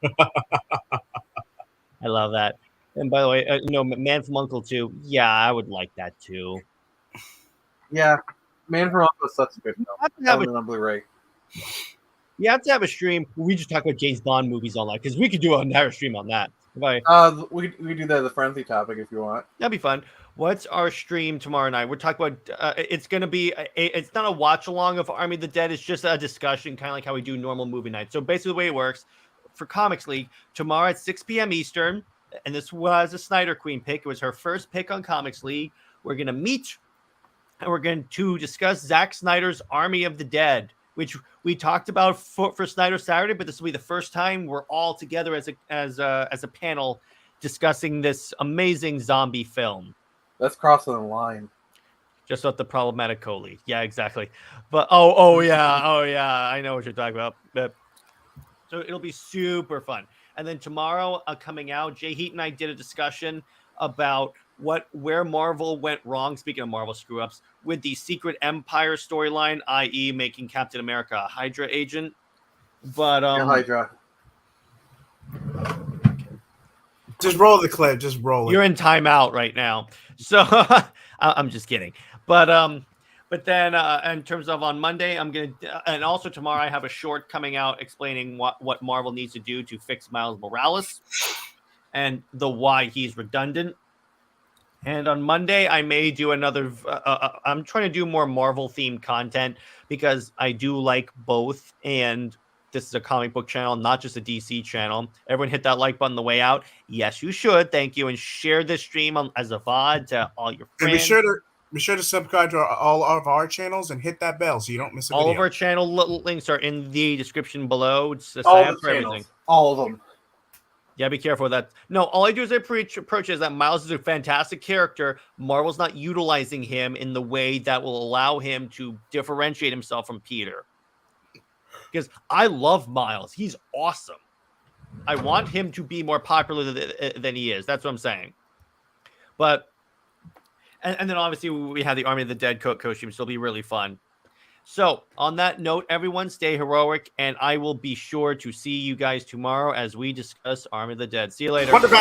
I love that. And by the way, Man from U.N.C.L.E. 2. Yeah, I would like that too. Yeah, Man from U.N.C.L.E. is such a good film. I have to have on Blu-ray. You have to have a stream where we just talk about James Bond movies online because we could do an entire stream on that. We do that as a frenzy topic if you want. That'd be fun. What's our stream tomorrow night? We're talking about. It's going to be. It's not a watch along of Army of the Dead. It's just a discussion, kind of like how we do normal movie nights. So basically, the way it works for Comics League tomorrow at 6 p.m. Eastern, and this was a Snyder Queen pick. It was her first pick on Comics League. We're going to meet, and we're going to discuss Zack Snyder's Army of the Dead, which we talked about for Snyder Saturday, but this will be the first time we're all together as a panel discussing this amazing zombie film. That's crossing the line. Just not the problematic co-lead. Yeah, exactly. But oh yeah, I know what you're talking about. But, so it'll be super fun. And then tomorrow, coming out, JJheat and I did a discussion about where Marvel went wrong, speaking of Marvel screw-ups, with the Secret Empire storyline, i.e. making Captain America a Hydra agent. But Hydra. Just roll the clip. Just roll it. You're in timeout right now. So I'm just kidding. But then in terms of on Monday, I'm going to, and also tomorrow I have a short coming out explaining what Marvel needs to do to fix Miles Morales and why he's redundant. And on Monday, I may do another. I'm trying to do more Marvel-themed content because I do like both. And this is a comic book channel, not just a DC channel. Everyone hit that like button on the way out. Yes, you should. Thank you. And share this stream as a VOD to all your friends. And be sure to subscribe to all of our channels and hit that bell so you don't miss a video. All of our channel links are in the description below. It's the all same the for channels. everything. All of them. Yeah, be careful with that. No, all I do is approach is that Miles is a fantastic character. Marvel's not utilizing him in the way that will allow him to differentiate himself from Peter. Because I love Miles. He's awesome. I want him to be more popular than he is. That's what I'm saying. But, and then obviously we have the Army of the Dead costume, so it'll be really fun. So, on that note, everyone, stay heroic, and I will be sure to see you guys tomorrow as we discuss Army of the Dead. See you later. Wonderful.